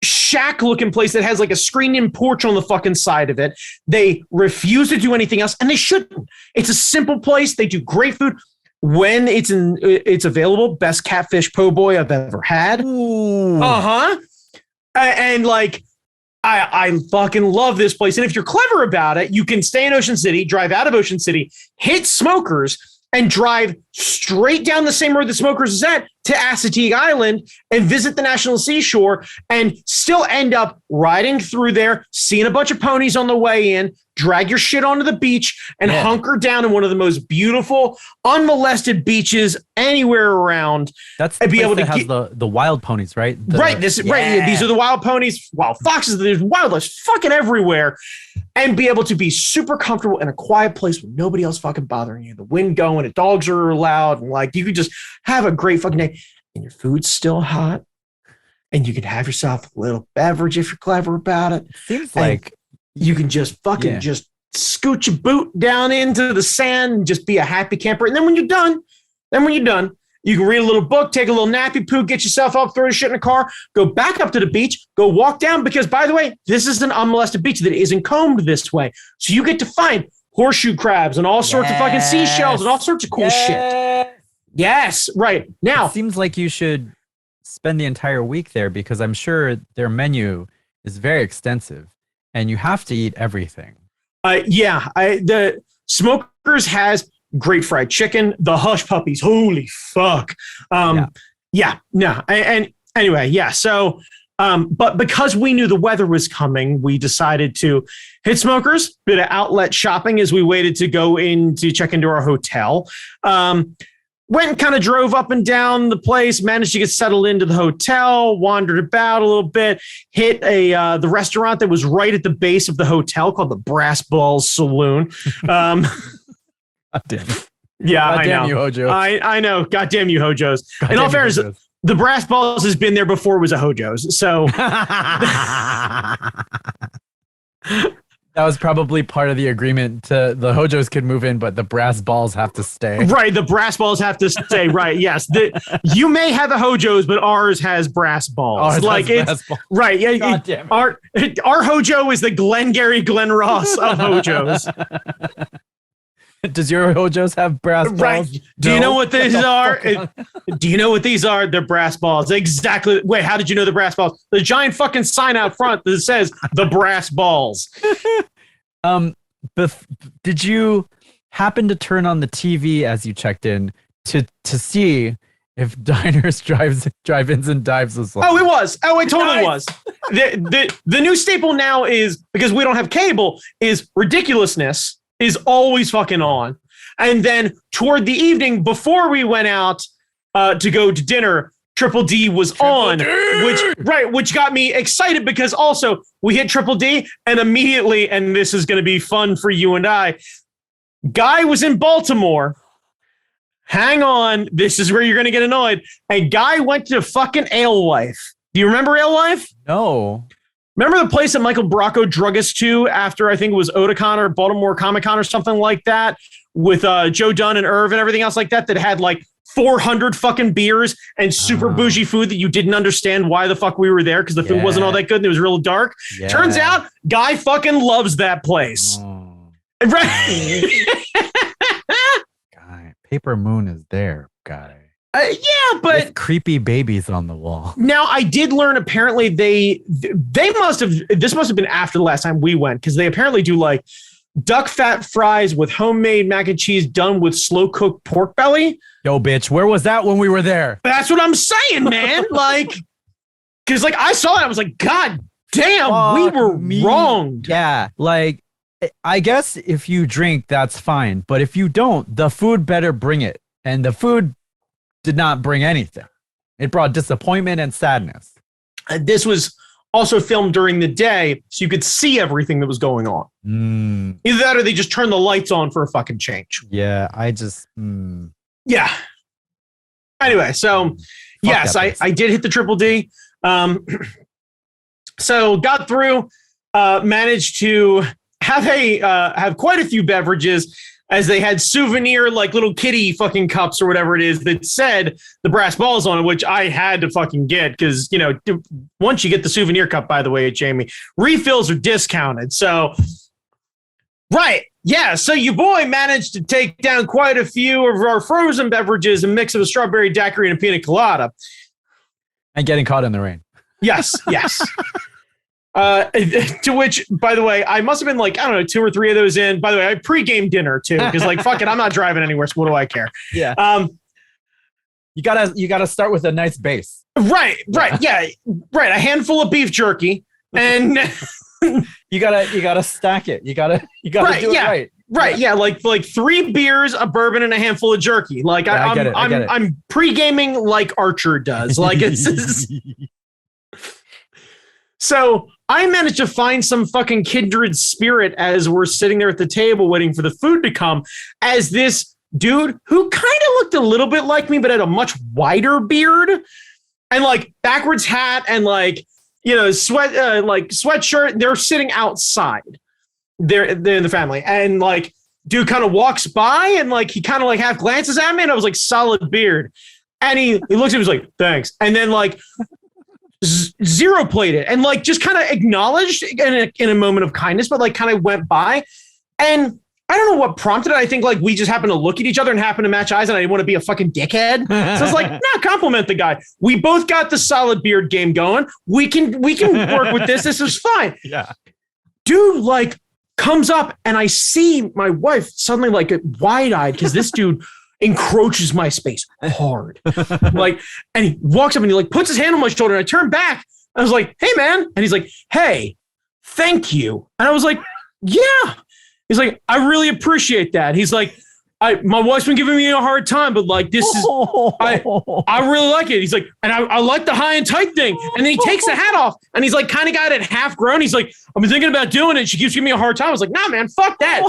shack looking place that has a screened-in porch on the fucking side of it. They refuse to do anything else, and they shouldn't. It's a simple place. They do great food. When it's available, best catfish po' boy I've ever had. Ooh. And I fucking love this place. And if you're clever about it, you can stay in Ocean City, drive out of Ocean City, hit Smokers, and drive straight down the same road that Smokers is at to Assateague Island and visit the National Seashore and still end up riding through there, seeing a bunch of ponies on the way in, drag your shit onto the beach, and hunker down in one of the most beautiful, unmolested beaches anywhere around. That's the place that has the wild ponies, right? Right. These are the wild ponies, wild foxes. There's wildlife fucking everywhere. And be able to be super comfortable in a quiet place with nobody else fucking bothering you. The wind going, the dogs are loud, and you could just have a great fucking day. And your food's still hot. And you can have yourself a little beverage if you're clever about it. Seems like you can just fucking just scoot your boot down into the sand and just be a happy camper. And then when you're done, you can read a little book, take a little nappy poo, get yourself up, throw your shit in the car, go back up to the beach, go walk down. Because, by the way, this is an unmolested beach that isn't combed this way. So you get to find horseshoe crabs and all sorts of fucking seashells and all sorts of cool shit. Yes, right. Now, it seems like you should spend the entire week there because I'm sure their menu is very extensive and you have to eat everything. The Smokers has great fried chicken, the hush puppies. Holy fuck. And anyway, so, but because we knew the weather was coming, we decided to hit Smokers, bit of outlet shopping as we waited to go in to check into our hotel. Went and kind of drove up and down the place, managed to get settled into the hotel, wandered about a little bit, hit the restaurant that was right at the base of the hotel called the Brass Balls Saloon. God damn it. Yeah, God damn I know. You, Hojos. I know. God damn you, Hojos. In all fairness, the Brass Balls has been there before it was a Hojos. So That was probably part of the agreement to the Hojos could move in, but the brass balls have to stay. Right. The brass balls have to stay. Right. Yes. You may have the Hojos, but ours has brass balls. Ours like it's brass balls. Right. Yeah. God damn it. Our Hojo is the Glengarry Glen Ross of Hojos. Does your Hojos have brass balls? Right. Do you know what these are? Do you know what these are? They're brass balls. Exactly. Wait, how did you know the brass balls? The giant fucking sign out front that says the brass balls. Did you happen to turn on the TV as you checked in to see if diners, drive-ins, and dives was like? Oh, it was. Oh, it totally was. The new staple now is, because we don't have cable, is ridiculousness is always fucking on. And then toward the evening, before we went out to go to dinner, Triple D was on, which got me excited, because also we hit Triple D and immediately, and this is going to be fun for you and I, Guy was in Baltimore. Hang on, this is where you're going to get annoyed. And Guy went to fucking Alewife. Do you remember Alewife? No. Remember the place that Michael Bracco drug us to after, I think it was Otakon or Baltimore Comic Con or something like that, with Joe Dunn and Irv and everything else like that, that had like 400 fucking beers and super bougie food that you didn't understand why the fuck we were there, because the food wasn't all that good and it was real dark. Yeah. Turns out Guy fucking loves that place. Right? Guy, Paper Moon is there, Guy. Yeah, but with creepy babies on the wall. Now, I did learn apparently they must have, this must have been after the last time we went, because they apparently do like duck fat fries with homemade mac and cheese done with slow cooked pork belly. Yo, bitch, where was that when we were there? That's what I'm saying, man. Like, because like I saw it, I was like, God damn, we were wrong. Yeah, like I guess if you drink, that's fine, but if you don't, the food better bring it, and the food did not bring anything. It brought disappointment and sadness. This was also filmed during the day, so you could see everything that was going on. Either that or they just turned the lights on for a fucking change. Yeah, I just... Yeah. Anyway, so yes, I did hit the Triple D. So got through, managed to have quite a few beverages, as they had souvenir, like little kitty fucking cups or whatever it is that said the brass balls on it, which I had to fucking get, because, you know, once you get the souvenir cup, by the way, Jamie, refills are discounted. So, right. Yeah. So your boy managed to take down quite a few of our frozen beverages, a mix of a strawberry daiquiri and a pina colada. And getting caught in the rain. Yes. Yes. To which, by the way, I must have been like, I don't know, 2 or 3 of those in. By the way, I pre-game dinner too, because like, fuck it, I'm not driving anywhere, so what do I care? Yeah. You gotta start with a nice base. Right. Yeah. Right. A handful of beef jerky, and you gotta stack it. You gotta do it right. Right. Yeah. Like 3 beers, a bourbon, and a handful of jerky. Like yeah, I'm pre-gaming like Archer does. Like it's. So I managed to find some fucking kindred spirit as we're sitting there at the table waiting for the food to come, as this dude who kind of looked a little bit like me, but had a much wider beard and like backwards hat and like, you know, sweatshirt. They're sitting outside. They're in the family, and like dude kind of walks by and like he kind of like half glances at me, and I was like, solid beard. And he looks at me and was like, thanks. And then like zero played it and like just kind of acknowledged in a moment of kindness, but like kind of went by. And I don't know what prompted it. I think like we just happened to look at each other and happened to match eyes, and I didn't want to be a fucking dickhead. So I was like, nah, compliment the guy. We both got the solid beard game going. We can work with this. This is fine. Yeah. Dude like comes up and I see my wife suddenly like wide-eyed because this dude encroaches my space hard. Like, and he walks up and he like puts his hand on my shoulder, and I turn back. I was like, hey man. And he's like, hey, thank you. And I was like, yeah. He's like, I really appreciate that. He's like, my wife's been giving me a hard time, but like this is I really like it. He's like, and I like the high and tight thing. And then he takes the hat off and he's like kind of got it half grown. He's like, I've been thinking about doing it. She keeps giving me a hard time. I was like, nah, man, fuck that.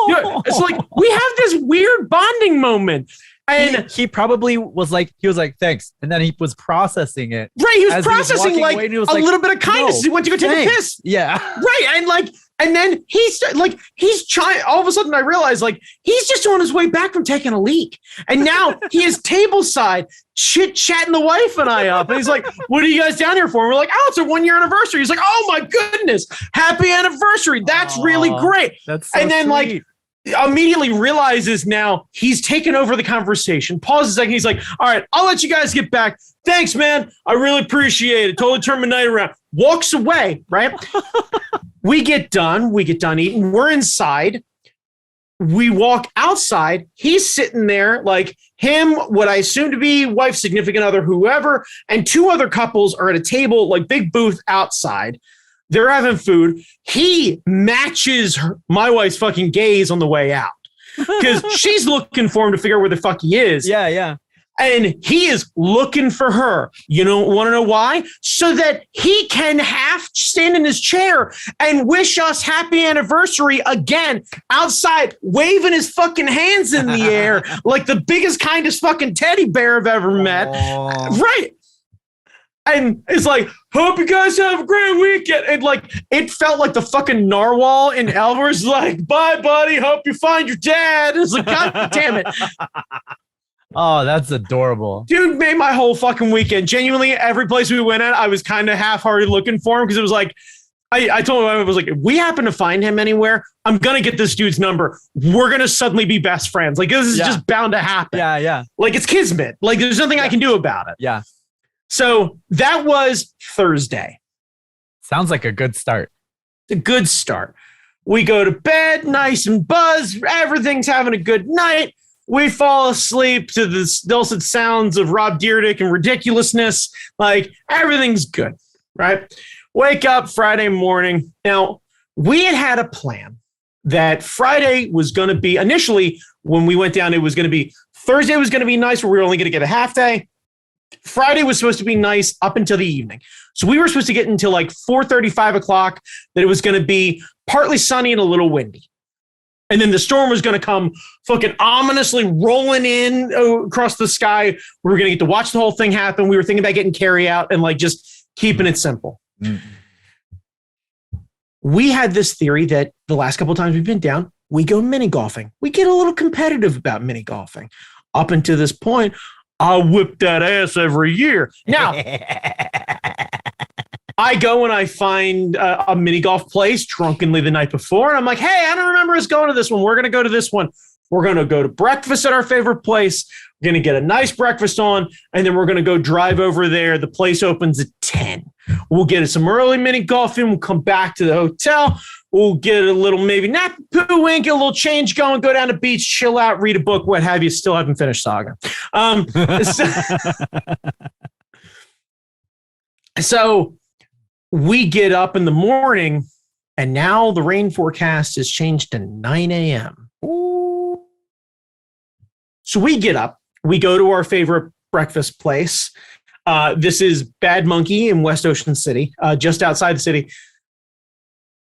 You know, it's like we have this weird bonding moment. And he probably was like, thanks. And then he was processing it. Right. He was processing like a little bit of kindness. No, he went to go take a piss. Yeah. Right. And like, And then he's trying. All of a sudden, I realize like he's just on his way back from taking a leak, and now he is tableside chit chatting the wife and I up. And he's like, "What are you guys down here for?" And we're like, "Oh, it's a 1-year anniversary." He's like, "Oh my goodness, happy anniversary! That's really great." That's so and then sweet. Immediately realizes now he's taken over the conversation. Pauses a second. He's like, "All right, I'll let you guys get back. Thanks, man. I really appreciate it. Totally turned my night around." Walks away. Right. We get done eating. We're inside. We walk outside. He's sitting there like him, what I assume to be wife, significant other, whoever, and 2 other couples are at a table, like big booth outside. They're having food. He matches my wife's fucking gaze on the way out because she's looking for him to figure out where the fuck he is. Yeah. And he is looking for her. You don't want to know why? So that he can half stand in his chair and wish us happy anniversary again outside, waving his fucking hands in the air like the biggest, kindest fucking teddy bear I've ever met. Right. And it's like, hope you guys have a great weekend. And like, it felt like the fucking narwhal in Elmer's like, bye, buddy. Hope you find your dad. It's like, God damn it. Oh, that's adorable. Dude made my whole fucking weekend. Genuinely, every place we went at, I was kind of half-hearted looking for him because it was like, I told him, I was like, if we happen to find him anywhere, I'm going to get this dude's number. We're going to suddenly be best friends. Like, this is just bound to happen. Yeah. Like, it's kismet. Like, there's nothing I can do about it. Yeah. So that was Thursday. Sounds like a good start. A good start. We go to bed, nice and buzzed. Everything's having a good night. We fall asleep to the dulcet sounds of Rob Dyrdek and ridiculousness. Like, everything's good, right? Wake up Friday morning. Now, we had a plan that Friday was going to be, initially, when we went down, it was going to be Thursday was going to be nice, where we were only going to get a half day. Friday was supposed to be nice up until the evening. So we were supposed to get until like 4:30, 5 o'clock, that it was going to be partly sunny and a little windy. And then the storm was going to come fucking ominously rolling in across the sky. We were going to get to watch the whole thing happen. We were thinking about getting carry out and like just keeping it simple. We had this theory that the last couple of times we've been down, we go mini golfing. We get a little competitive about mini golfing. Up until this point, I whip that ass every year. Now, I go and I find a mini golf place drunkenly the night before. And I'm like, hey, I don't remember us going to this one. We're going to go to this one. We're going to go to breakfast at our favorite place. We're going to get a nice breakfast on. And then we're going to go drive over there. The place opens at 10. We'll get some early mini golf in. We'll come back to the hotel. We'll get a little maybe nap, poo, wink, get a little change going, go down to the beach, chill out, read a book, what have you. Still haven't finished Saga. So we get up in the morning, and now the rain forecast has changed to 9 a.m. Ooh. So we get up, we go to our favorite breakfast place. This is Bad Monkey in West Ocean City, just outside the city.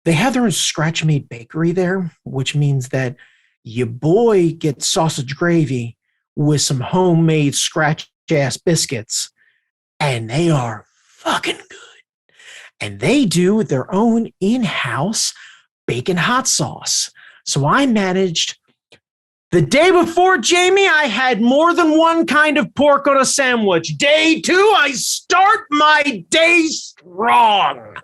They have their own scratch-made bakery there, which means that your boy gets sausage gravy with some homemade scratch-ass biscuits, and they are fucking good. And they do their own in-house bacon hot sauce. So I managed, the day before, Jamie, I had more than one kind of pork on a sandwich. Day 2, I start my day strong.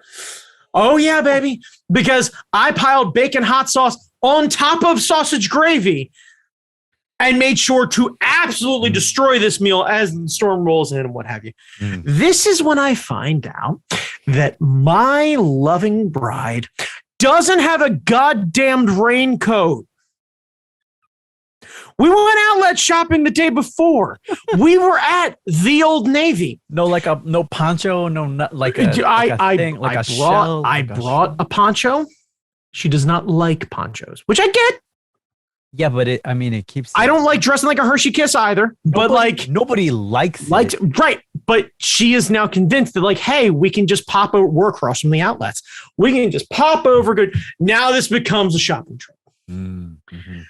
Oh, yeah, baby. Because I piled bacon hot sauce on top of sausage gravy and made sure to absolutely destroy this meal as the storm rolls in and what have you. This is when I find out that my loving bride doesn't have a goddamned raincoat. We went outlet shopping the day before. We were at the Old Navy. No poncho, I brought a poncho. She does not like ponchos, which I get. Yeah, but it keeps. I don't like dressing like a Hershey Kiss either. Nobody likes it. Right. But she is now convinced that hey, we can just pop over. We're across from the outlets. We can just pop over. Good. Now this becomes a shopping trip. Mm-hmm.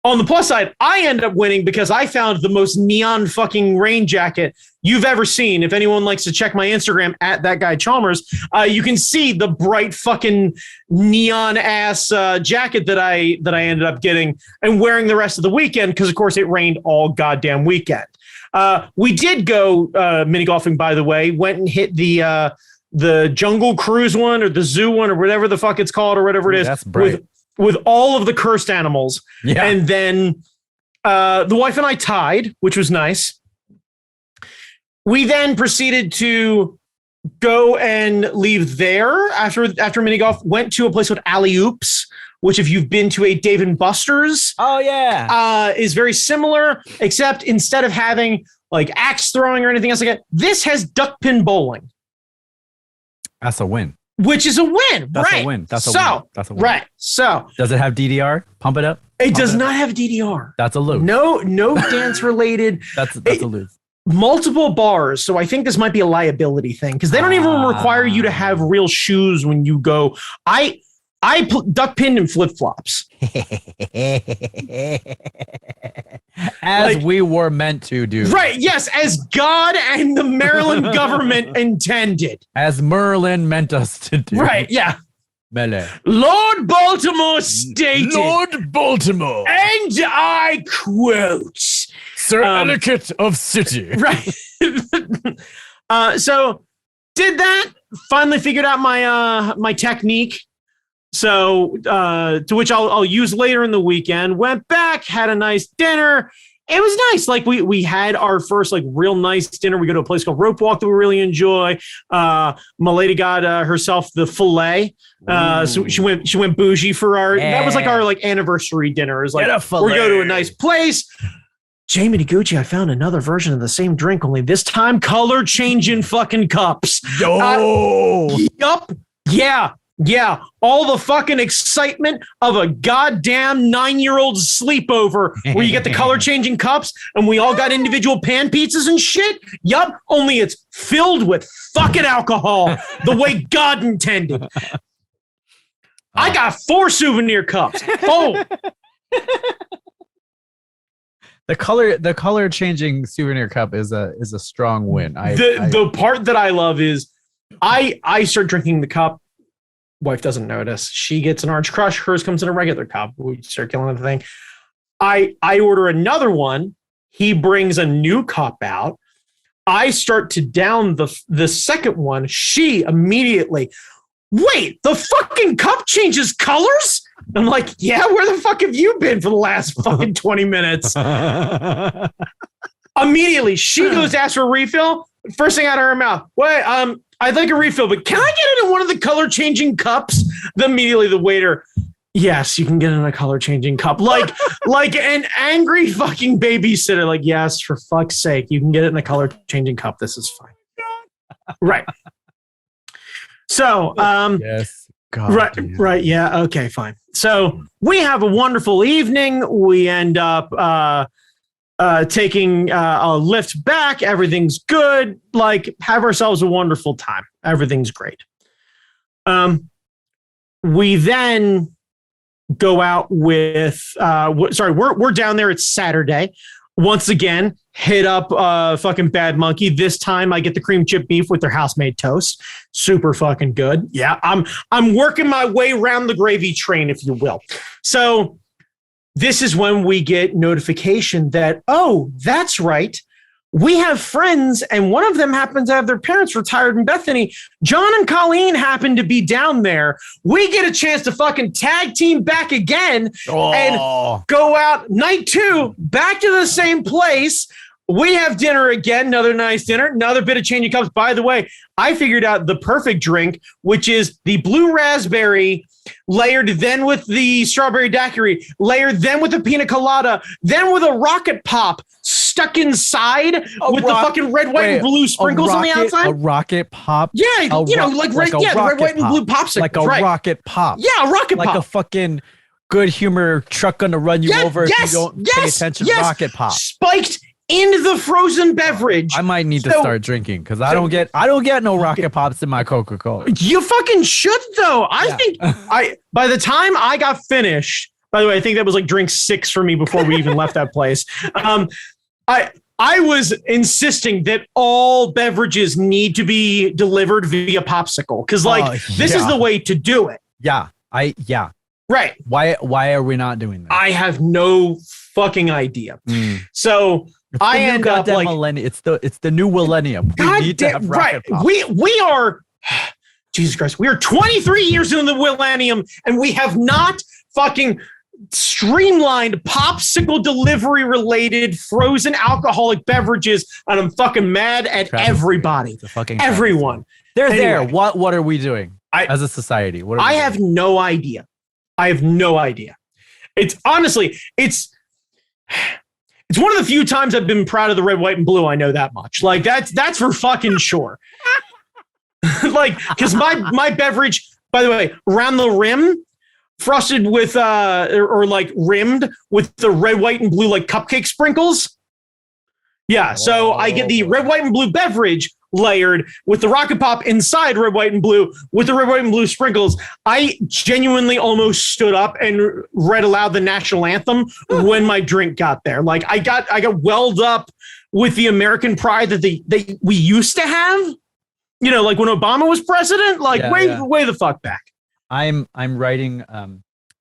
On the plus side, I end up winning because I found the most neon fucking rain jacket you've ever seen. If anyone likes to check my Instagram at that guy Chalmers, you can see the bright fucking neon ass jacket that I ended up getting and wearing the rest of the weekend because, of course, it rained all goddamn weekend. We did go mini golfing, by the way. Went and hit the Jungle Cruise one or the zoo one or whatever the fuck it's called or whatever it is. That's bright. With all of the cursed animals. Yeah. And then the wife and I tied, which was nice. We then proceeded to go and leave there after mini golf, went to a place called Alley Oops, which if you've been to a Dave & Buster's, is very similar, except instead of having like axe throwing or anything else like that, this has duck pin bowling. That's a win. Which is a win, That's right? a win. That's a win. That's a win. Right. So does it have DDR? Pump it up. It does not have DDR. That's a lose. No dance related. That's a lose. Multiple bars. So I think this might be a liability thing because they don't even require you to have real shoes when you go. I duck pinned in flip flops. As we were meant to do. Right. Yes. As God and the Maryland government intended. As Merlin meant us to do. Right. Yeah. Melee. Lord Baltimore stated. Lord Baltimore. And I quote. Sir Etiquette of City. Right. So did that. Finally figured out my technique. So to which I'll use later in the weekend. Went back, had a nice dinner. It was nice. Like we had our first like real nice dinner. We go to a place called Rope Walk that we really enjoy. My lady got herself the filet. So she went bougie for our. Yeah. That was like our like anniversary dinner. It was like we go to a nice place. Jamie Gucci, I found another version of the same drink, only this time color changing fucking cups. Yo. Yup. Yeah. Yeah, all the fucking excitement of a goddamn 9-year-old sleepover where you get the color changing cups and we all got individual pan pizzas and shit. Yup, only it's filled with fucking alcohol the way God intended. I got 4 souvenir cups. Oh. The color changing souvenir cup is a strong win. The part that I love is I start drinking the cup. Wife doesn't notice. She gets an Orange Crush. Hers comes in a regular cup. We start killing the thing. I order another one. He brings a new cup out. I start to down the second one. She immediately, wait, the fucking cup changes colors? I'm like, yeah, where the fuck have you been for the last fucking 20 minutes? Immediately, she goes to ask for a refill. First thing out of her mouth, wait, I'd like a refill, but can I get it in one of the color changing cups? Immediately the waiter, yes, you can get it in a color changing cup. Like an angry fucking babysitter. Like, yes, for fuck's sake, you can get it in a color changing cup. This is fine. Right. So, yes. God, right. Yeah. Okay, fine. So we have a wonderful evening. We end up, taking a lift back. Everything's good. Like, have ourselves a wonderful time. Everything's great. We then go out with we're down there. It's Saturday. Once again, hit up fucking Bad Monkey. This time I get the cream chip beef with their house-made toast. Super fucking good. Yeah, I'm working my way around the gravy train, if you will. So this is when we get notification that, oh, that's right. We have friends, and one of them happens to have their parents retired in Bethany. John and Colleen happen to be down there. We get a chance to fucking tag team back again and go out night 2, back to the same place. We have dinner again, another nice dinner, another bit of changing cups. By the way, I figured out the perfect drink, which is the blue raspberry layered then with the strawberry daiquiri, layered then with the pina colada, then with a rocket pop stuck inside with the fucking red, white, and blue sprinkles on the outside. A rocket pop? Yeah, the red, white, and blue popsicle. Like a rocket pop. Yeah, a rocket pop. Like a fucking good humor truck gonna run you over if you don't pay attention. Rocket pop. Spiked in the frozen beverage. I might need to start drinking because I don't get no rocket pops in my Coca-Cola. You fucking should though. I think by the time I got finished, By the way, I think that was like drink 6 for me before we even left that place. I was insisting that all beverages need to be delivered via popsicle because, this is the way to do it. Yeah, right. Why are we not doing that? I have no fucking idea. So I end up like millennium. It's the new millennium. We need to have rocket pop. We are Jesus Christ. We are 23 years into the millennium, and we have not fucking streamlined popsicle delivery related frozen alcoholic beverages, and I'm fucking mad at everybody. Everyone. They're there. What are we doing as a society? I have no idea. It's honestly, it's one of the few times I've been proud of the red, white, and blue. I know that much. Like that's for fucking sure. Like, because my beverage, by the way, around the rim, frosted with or like rimmed with the red, white, and blue like cupcake sprinkles. Yeah, so I get the red, white, and blue beverage layered with the rocket pop inside red, white, and blue with the red, white, and blue sprinkles. I genuinely almost stood up and read aloud the national anthem when my drink got there. Like I got welled up with the American pride that we used to have. You know, like when Obama was president. Like way the fuck back. I'm writing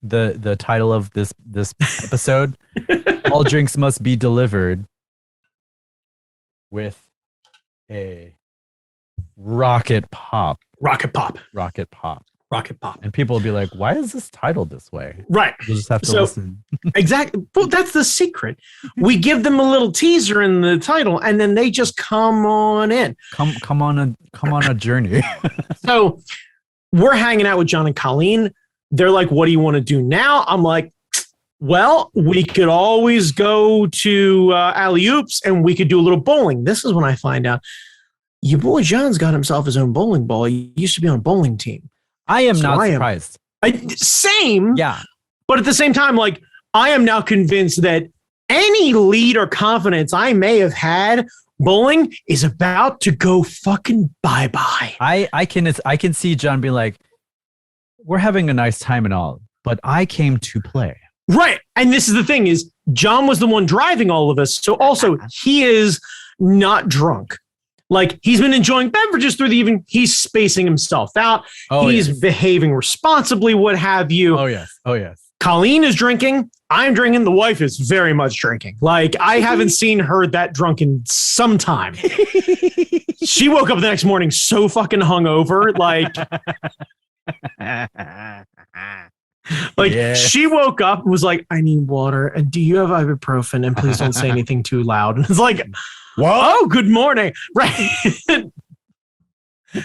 the title of this episode. All drinks must be delivered with a rocket pop. And people will be like, why is this titled this way? Right. You'll just have to listen. Exactly. Well, that's the secret. We give them a little teaser in the title, and then they just come on in. Come on a journey. So we're hanging out with John and Colleen. They're like, what do you want to do now? I'm like, well, we could always go to Alley Oops and we could do a little bowling. This is when I find out your boy John's got himself his own bowling ball. He used to be on a bowling team. I am not surprised. Same. Yeah. But at the same time, like, I am now convinced that any lead or confidence I may have had bowling is about to go fucking bye-bye. I can see John being like, we're having a nice time and all, but I came to play. Right. And this is the thing is John was the one driving all of us. So also he is not drunk. Like he's been enjoying beverages through the evening. He's spacing himself out. He's behaving responsibly, what have you. Oh, yes. Colleen is drinking. I'm drinking. The wife is very much drinking. Like I haven't seen her that drunk in some time. She woke up the next morning so fucking hungover. She woke up and was like, I need water. And do you have ibuprofen? And please don't say anything too loud. And it's like, whoa, good morning. Right.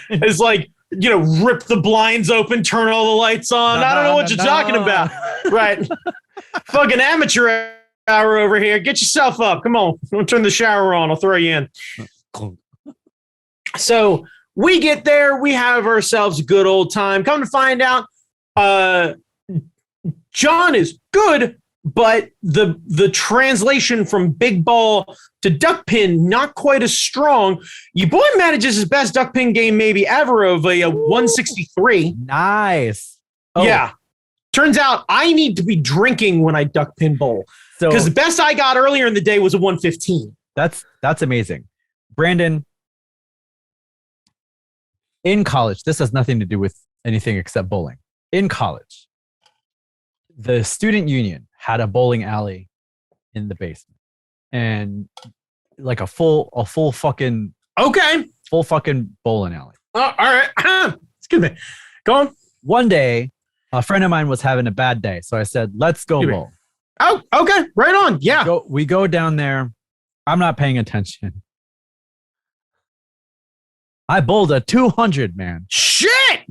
It's like, rip the blinds open, turn all the lights on. I don't know what you're talking about. Right. Fucking amateur hour over here. Get yourself up. Come on. Don't turn the shower on. I'll throw you in. So we get there. We have ourselves a good old time. Come to find out, John is good, but the translation from big ball to duck pin, not quite as strong. Your boy manages his best duck pin game maybe ever of a 163. Nice. Yeah. Turns out I need to be drinking when I duck pin bowl. Because the best I got earlier in the day was a 115. That's amazing. Brandon, in college, this has nothing to do with anything except bowling. In college, the student union had a bowling alley in the basement, and like a full fucking bowling alley. All right. Excuse me. Go on. One day, a friend of mine was having a bad day, so I said, "Let's go bowl." Oh, okay. Right on. Yeah. We go down there. I'm not paying attention. I bowled a 200, man. Shit.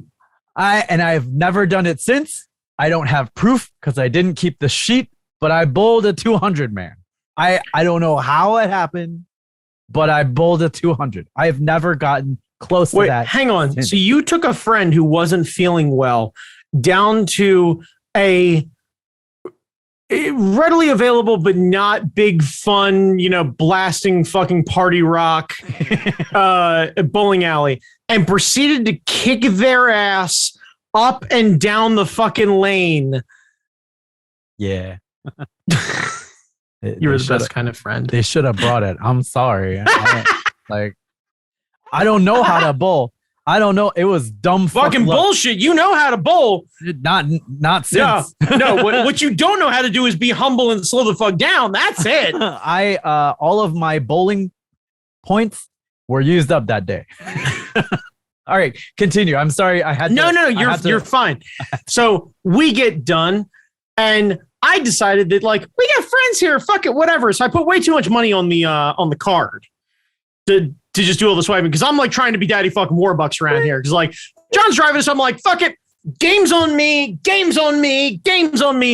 I've never done it since. I don't have proof because I didn't keep the sheet, but I bowled a 200, man. I don't know how it happened, but I bowled a 200. I have never gotten close to that. Hang on. Since. So you took a friend who wasn't feeling well down to a readily available but not big fun, blasting fucking party rock bowling alley and proceeded to kick their ass up and down the fucking lane Yeah. You're the best kind of friend. They should have brought it. I'm sorry. I don't know how to bowl. I don't know. It was dumb fucking bullshit. You know how to bowl. Not since. No. What you don't know how to do is be humble and slow the fuck down. That's it. All of my bowling points were used up that day. All right, continue. I'm sorry. You're fine. So we get done, and I decided that we got friends here. Fuck it, whatever. So I put way too much money on the card to just do all the swiping because I'm trying to be daddy fucking Warbucks around here. Because John's driving us, I'm like, fuck it, game's on me.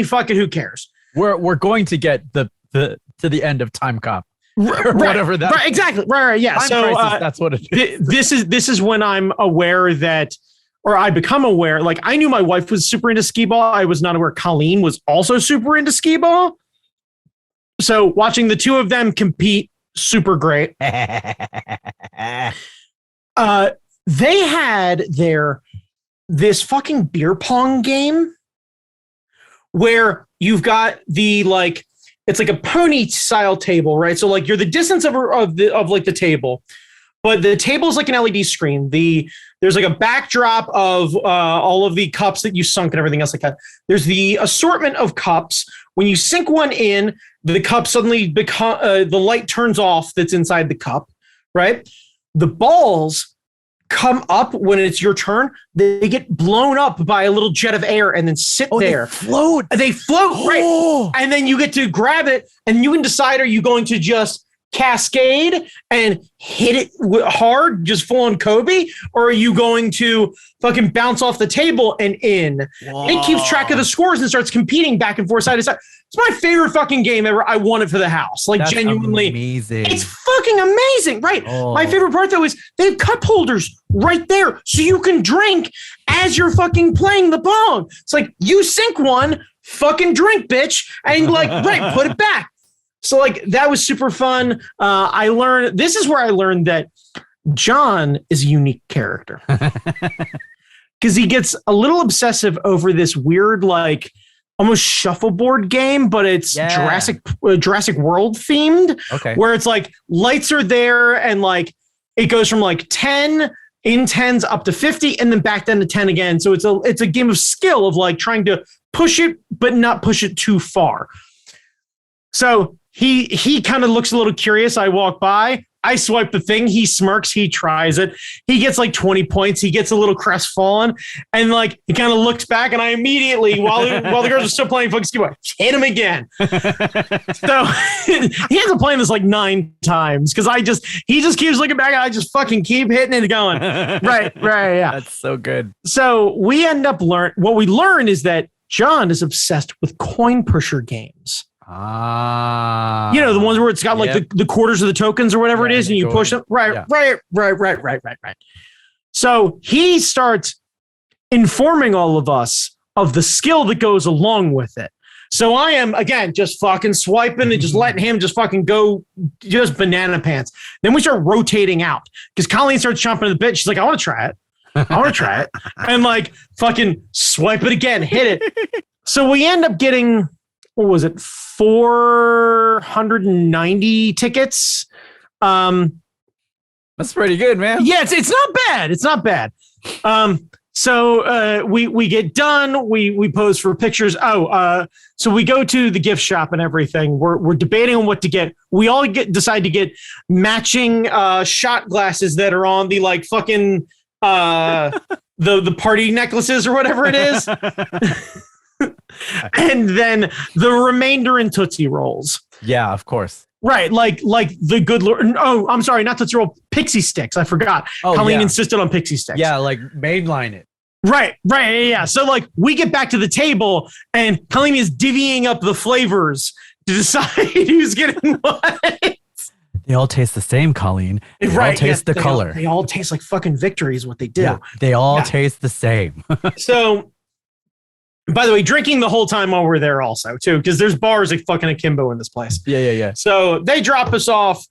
Fuck it, who cares? We're going to get to the end of Time Cop. Whatever that. Right, exactly. Right. Yeah. So that's what it is. This is when I'm aware that, or I become aware. I knew my wife was super into skee ball. I was not aware Colleen was also super into skee ball. So watching the two of them compete, super great. They had this fucking beer pong game where you've got the it's like a pony style table, right? So you're the distance of the table, but the table is like an LED screen. There's a backdrop of all of the cups that you sunk and everything else like that. There's the assortment of cups. When you sink one in, the cup suddenly the light turns off that's inside the cup, right? The balls come up when it's your turn. They get blown up by a little jet of air and then sit there. They float, right? And then you get to grab it and you can decide, are you going to just cascade and hit it hard, just full on Kobe, or are you going to fucking bounce off the table and in? Whoa. It keeps track of the scores and starts competing back and forth side to side. It's my favorite fucking game ever. I won it for the house. That's genuinely amazing. It's fucking amazing, right? Oh. My favorite part though is they have cup holders right there so you can drink as you're fucking playing the pong. It's you sink one, fucking drink, bitch, and right, put it back. So that was super fun. This is where I learned that John is a unique character because he gets a little obsessive over this weird, almost shuffleboard game, but it's Jurassic World themed. Okay. Where it's lights are there and it goes from 10 in 10s up to 50 and then back down to 10 again. So it's a game of skill of trying to push it, but not push it too far. So he kind of looks a little curious. I walk by, I swipe the thing. He smirks. He tries it. He gets 20 points. He gets a little crestfallen, and he kind of looks back. And I immediately, while the girls are still playing fucking skee ball, hit him again. So he ends up playing this 9 times because he just keeps looking back. And I just fucking keep hitting it and going. Right, yeah. That's so good. So we end up what we learn is that John is obsessed with coin pusher games. Ah, the ones where it's got the quarters of the tokens or whatever it is, and you push them. Right. So he starts informing all of us of the skill that goes along with it. So I am again just fucking swiping and just letting him just fucking go just banana pants. Then we start rotating out because Colleen starts chomping at the bit. She's like, I want to try it. And fucking swipe it again, hit it. So we end up getting, what was it, 490 tickets. That's pretty good, man. Yeah, it's not bad. So we get done. We pose for pictures. So we go to the gift shop and everything. We're debating on what to get. We all decide to get matching shot glasses that are on the fucking the party necklaces or whatever it is. And then the remainder in Tootsie Rolls. Yeah, of course. Right, like the good Lord. Oh, I'm sorry, not Tootsie Roll, Pixie Sticks. I forgot. Colleen insisted on Pixie Sticks. Yeah, mainline it. Right, yeah. So we get back to the table and Colleen is divvying up the flavors to decide who's getting what. They all taste the same, Colleen. They all taste the color. They all taste like fucking victory is what they do. Yeah, they all taste the same. So, by the way, drinking the whole time while we're there also, too, because there's bars like fucking akimbo in this place. Yeah. So they drop us off.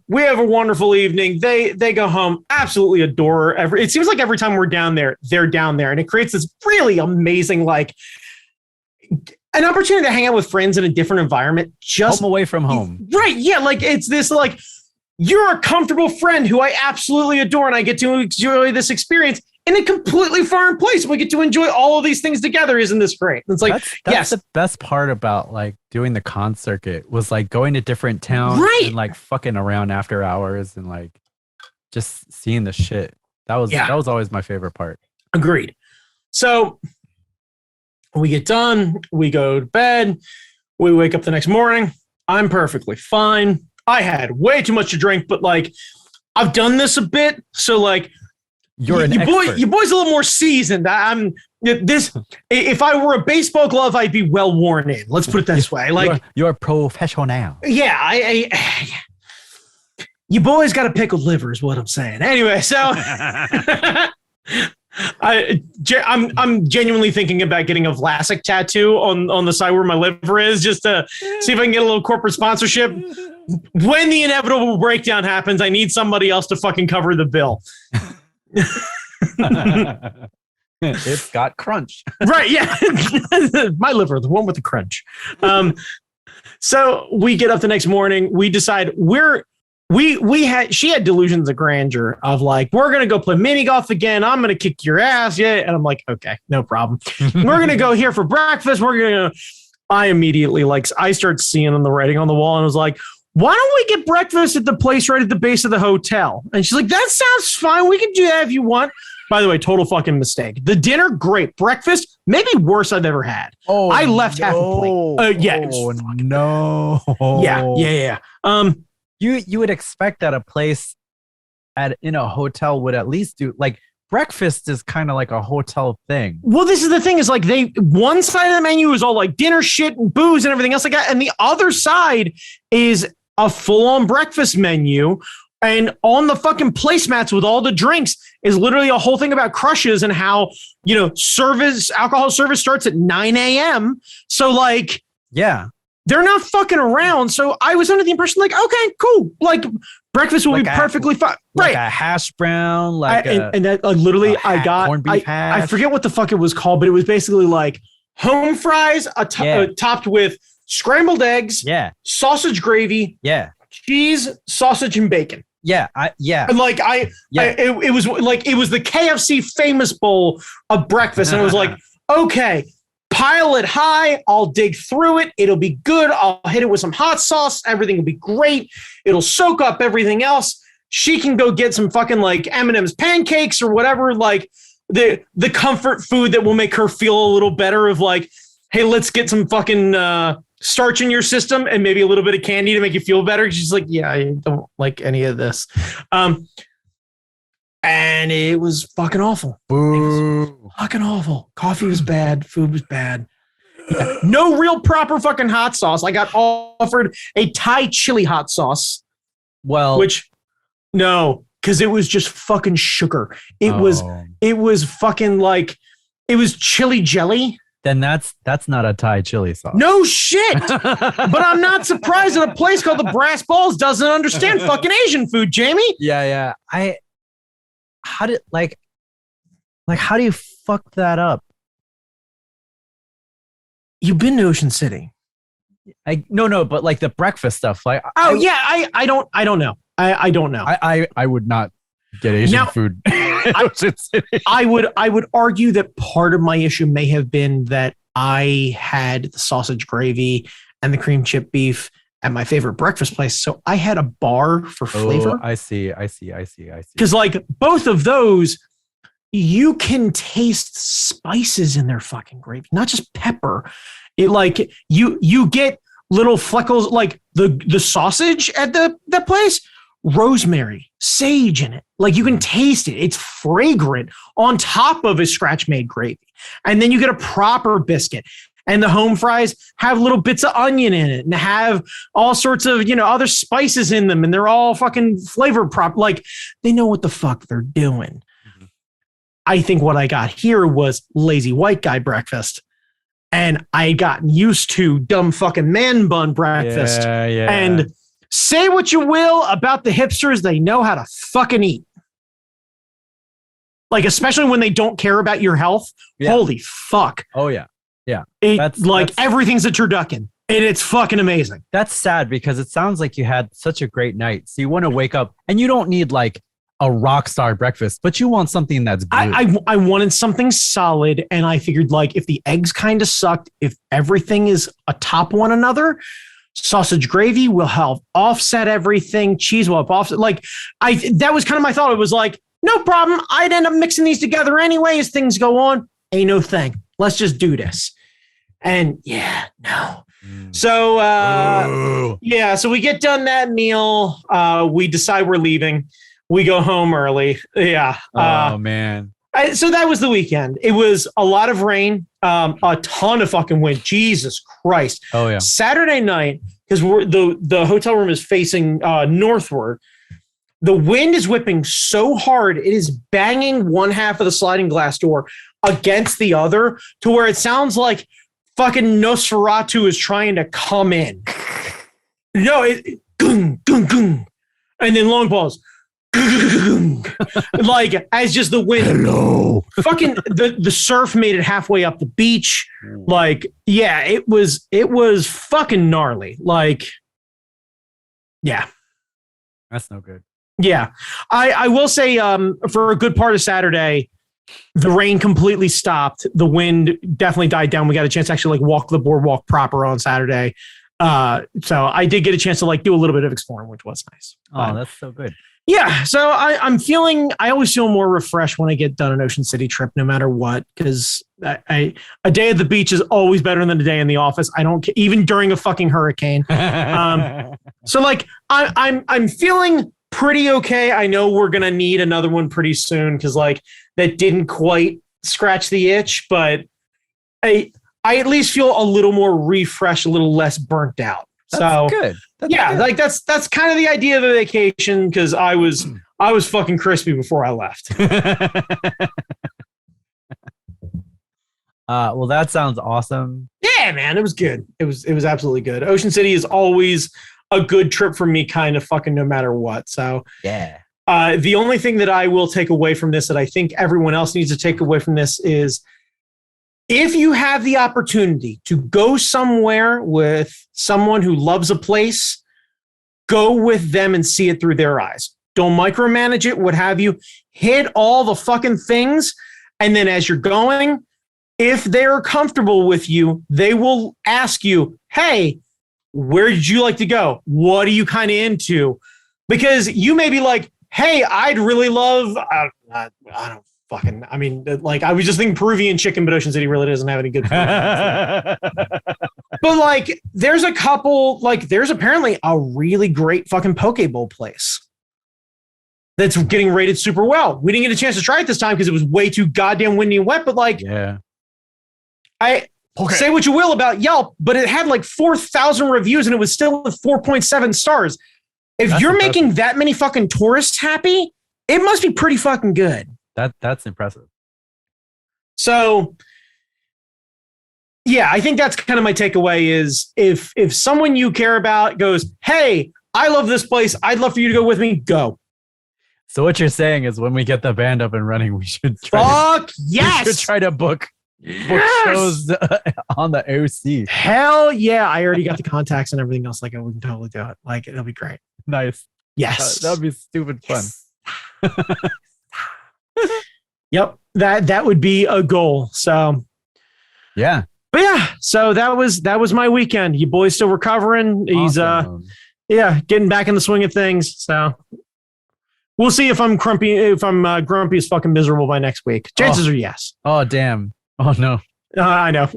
We have a wonderful evening. They go home. Absolutely adore it seems like every time we're down there, they're down there. And it creates this really amazing, an opportunity to hang out with friends in a different environment. Just home away from home. Right. Yeah. Like it's this like, you're a comfortable friend who I absolutely adore, and I get to enjoy this experience in a completely foreign place. We get to enjoy all of these things together. Isn't this great? It's like, that's the best part about like doing the con circuit was like going to different towns and like fucking around after hours and like just seeing the shit. That was always my favorite part. Agreed. So we get done, we go to bed, we wake up the next morning. I'm perfectly fine. I had way too much to drink, but like I've done this a bit, so like your boy's a little more seasoned. If I were a baseball glove, I'd be well worn in. Let's put it this way. Like you're professional now. Yeah, you boys got a pickled liver, is what I'm saying. Anyway, so I'm genuinely thinking about getting a Vlasic tattoo on the side where my liver is, just to see if I can get a little corporate sponsorship. When the inevitable breakdown happens, I need somebody else to fucking cover the bill. It's got crunch. Right, yeah. My liver, the one with the crunch. So we get up the next morning. We decide she had delusions of grandeur of like, we're going to go play mini golf again. I'm going to kick your ass. Yeah. And I'm like, okay, no problem. We're going to go here for breakfast. I immediately I start seeing the writing on the wall and was like, why don't we get breakfast at the place right at the base of the hotel? And she's like, that sounds fine. We can do that if you want. By the way, total fucking mistake. The dinner, great. Breakfast, maybe worst I've ever had. Oh, I left half a plate. Yeah. No. Yeah. You would expect that a place in a hotel would at least do like breakfast is kind of like a hotel thing. Well, this is the thing is like one side of the menu is all like dinner shit and booze and everything else like that. And the other side is a full-on breakfast menu. And on the fucking placemats with all the drinks is literally a whole thing about crushes and how, alcohol service starts at 9 a.m. So like, yeah, they're not fucking around. So I was under the impression like, okay, cool. Like breakfast will be perfectly fine. Like a hash brown, literally I got, corned beef hash. I forget what the fuck it was called, but it was basically like home fries topped with scrambled eggs, sausage gravy, cheese, sausage, and bacon. Yeah. And it was the KFC famous bowl of breakfast. And it was like, okay, pile it high. I'll dig through it. It'll be good. I'll hit it with some hot sauce. Everything will be great. It'll soak up everything else. She can go get some fucking like M&M's pancakes or whatever, like the comfort food that will make her feel a little better of like, hey, let's get some fucking starch in your system and maybe a little bit of candy to make you feel better. She's like, yeah, I don't like any of this. And it was fucking awful. Boo. It was fucking awful. Coffee was bad. Food was bad. Yeah. No real proper fucking hot sauce. I got offered a Thai chili hot sauce. Well, because it was just fucking sugar. It was fucking like, it was chili jelly. Then that's not a Thai chili sauce. No shit. But I'm not surprised that a place called the Brass Balls doesn't understand fucking Asian food, Jamie. Yeah. How do you fuck that up? You've been to Ocean City. No, but like the breakfast stuff. Like, I don't know. I don't know. I would not get Asian food. I would argue that part of my issue may have been that I had the sausage gravy and the cream chip beef at my favorite breakfast place. So I had a bar for flavor. I see. Because like both of those, you can taste spices in their fucking gravy, not just pepper. It like you get little fleckles, like the sausage at the place, rosemary, sage in it. Like you can taste it. It's fragrant on top of a scratch made gravy. And then you get a proper biscuit. And the home fries have little bits of onion in it and have all sorts of, other spices in them. And they're all fucking flavor prop. Like they know what the fuck they're doing. Mm-hmm. I think what I got here was lazy white guy breakfast. And I had gotten used to dumb fucking man bun breakfast. Yeah. And say what you will about the hipsters, they know how to fucking eat. Like, especially when they don't care about your health. Yeah. Holy fuck. Oh, yeah. Yeah. That's everything's a turducken. And it's fucking amazing. That's sad because it sounds like you had such a great night. So you want to wake up and you don't need like a rock star breakfast, but you want something that's good. I wanted something solid. And I figured like if the eggs kind of sucked, if everything is atop one another, sausage gravy will help offset everything. Cheese will help offset. Like that was kind of my thought. It was like, no problem. I'd end up mixing these together anyway as things go on. Ain't no thing. Let's just do this. And yeah, no. So, so we get done that meal. We decide we're leaving. We go home early. Yeah. Oh, man. So that was the weekend. It was a lot of rain, a ton of fucking wind. Jesus Christ. Oh, yeah. Saturday night, because the hotel room is facing northward. The wind is whipping so hard, it is banging one half of the sliding glass door against the other to where it sounds like fucking Nosferatu is trying to come in. No, it gung, gung, gung. And then long pause. Like as just the wind. Hello. Fucking the surf made it halfway up the beach. Like, yeah, it was fucking gnarly. Like, yeah. That's no good. Yeah. I will say for a good part of Saturday, the rain completely stopped. The wind definitely died down. We got a chance to actually like walk the boardwalk proper on Saturday. So I did get a chance to like do a little bit of exploring, which was nice. Oh, that's so good. Yeah. So I always feel more refreshed when I get done an Ocean City trip, no matter what, because a day at the beach is always better than a day in the office. I don't care, even during a fucking hurricane. So like I'm feeling pretty okay. I know we're going to need another one pretty soon because like that didn't quite scratch the itch, but I at least feel a little more refreshed, a little less burnt out. That's good. That's good. Like that's kind of the idea of the vacation because I was fucking crispy before I left. Well, that sounds awesome. Yeah, man, it was good. It was absolutely good. Ocean City is always a good trip for me, kind of fucking no matter what. So yeah. The only thing that I will take away from this that I think everyone else needs to take away from this is if you have the opportunity to go somewhere with someone who loves a place, go with them and see it through their eyes. Don't micromanage it, what have you. Hit all the fucking things. And then as you're going, if they're comfortable with you, they will ask you, hey, where did you like to go? What are you kind of into? Because you may be like, hey, I'd really love, I was just thinking Peruvian chicken, but Ocean City really doesn't have any good food. But like, there's a couple, like there's apparently a really great fucking poke bowl place that's getting rated super well. We didn't get a chance to try it this time because it was way too goddamn windy and wet, but like, yeah. Say what you will about Yelp, but it had like 4,000 reviews and it was still with 4.7 stars. If that's you're impressive. Making that many fucking tourists happy, it must be pretty fucking good. That's impressive. So, yeah, I think that's kind of my takeaway is if someone you care about goes, hey, I love this place. I'd love for you to go with me. Go. So what you're saying is when we get the band up and running, we should try we should try to book shows on the OC. Hell yeah. I already got the contacts and everything else. Like, we can totally do it. Like, it'll be great. Nice. Yes. That would be stupid fun. Yep. That would be a goal. So, yeah. But yeah, so that was my weekend. You boys still recovering. He's awesome. Getting back in the swing of things. So we'll see if I'm grumpy as fucking miserable by next week. Chances are yes. Oh, damn. Oh, no. I know.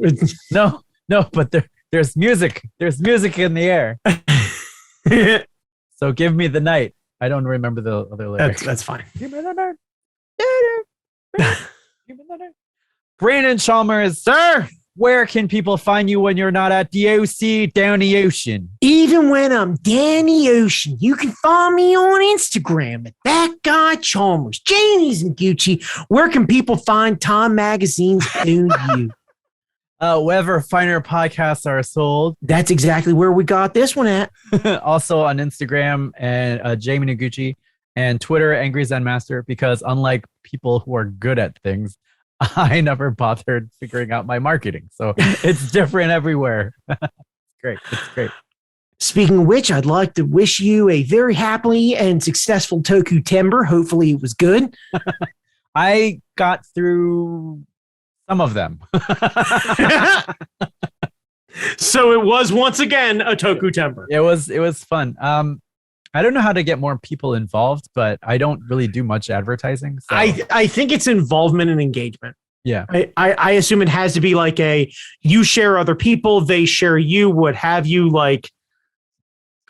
No, but there's music. There's music in the air. So give me the night. I don't remember the other lyrics. That's fine. Give me the night. Give me the night. Brandon Chalmers, sir. Where can people find you when you're not at the OC down the ocean? Even when I'm down the ocean, you can find me on Instagram at that guy Chalmers, Janie's and Gucci. Where can people find Time Magazine's own you? Wherever finer podcasts are sold. That's exactly where we got this one at. Also on Instagram and Jamie Noguchi and Twitter, Angry Zen Master, because unlike people who are good at things, I never bothered figuring out my marketing. So it's different everywhere. It's great. It's great. Speaking of which, I'd like to wish you a very happy and successful Toku-tember. Hopefully it was good. I got through some of them. So it was once again a Toku-tember. It was fun. I don't know how to get more people involved, but I don't really do much advertising. So. I think it's involvement and engagement. Yeah. I assume it has to be like you share other people, they share you, what have you. Like,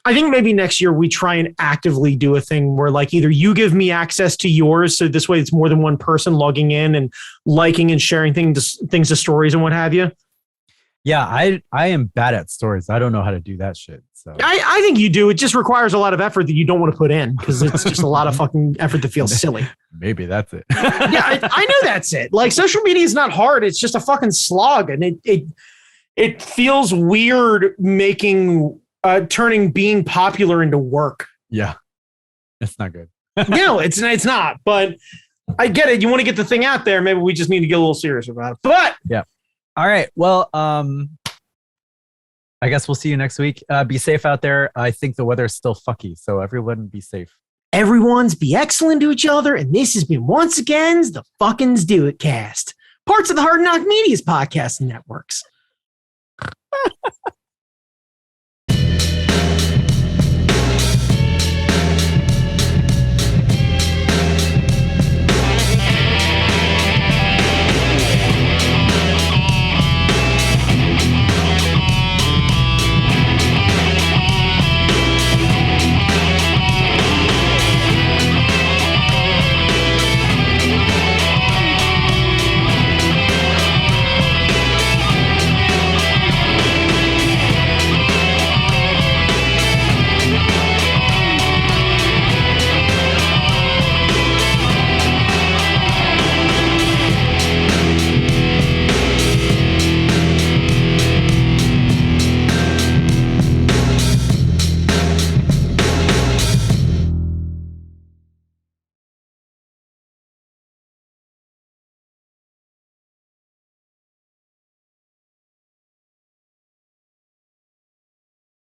I think maybe next year we try and actively do a thing where like either you give me access to yours, so this way it's more than one person logging in and liking and sharing things to stories and what have you. Yeah, I am bad at stories. I don't know how to do that shit. So I think you do. It just requires a lot of effort that you don't want to put in because it's just a lot of fucking effort that feels silly. Maybe that's it. Yeah, I know that's it. Like social media is not hard. It's just a fucking slog, and it feels weird making turning being popular into work. Yeah, it's not good. No, it's not. But I get it. You want to get the thing out there. Maybe we just need to get a little serious about it. But yeah. All right. Well, I guess we'll see you next week. Be safe out there. I think the weather's still fucky, so everyone be safe. Everyone's be excellent to each other, and this has been once again the Fuckins Do It cast, parts of the Hard Knock Media's podcast networks.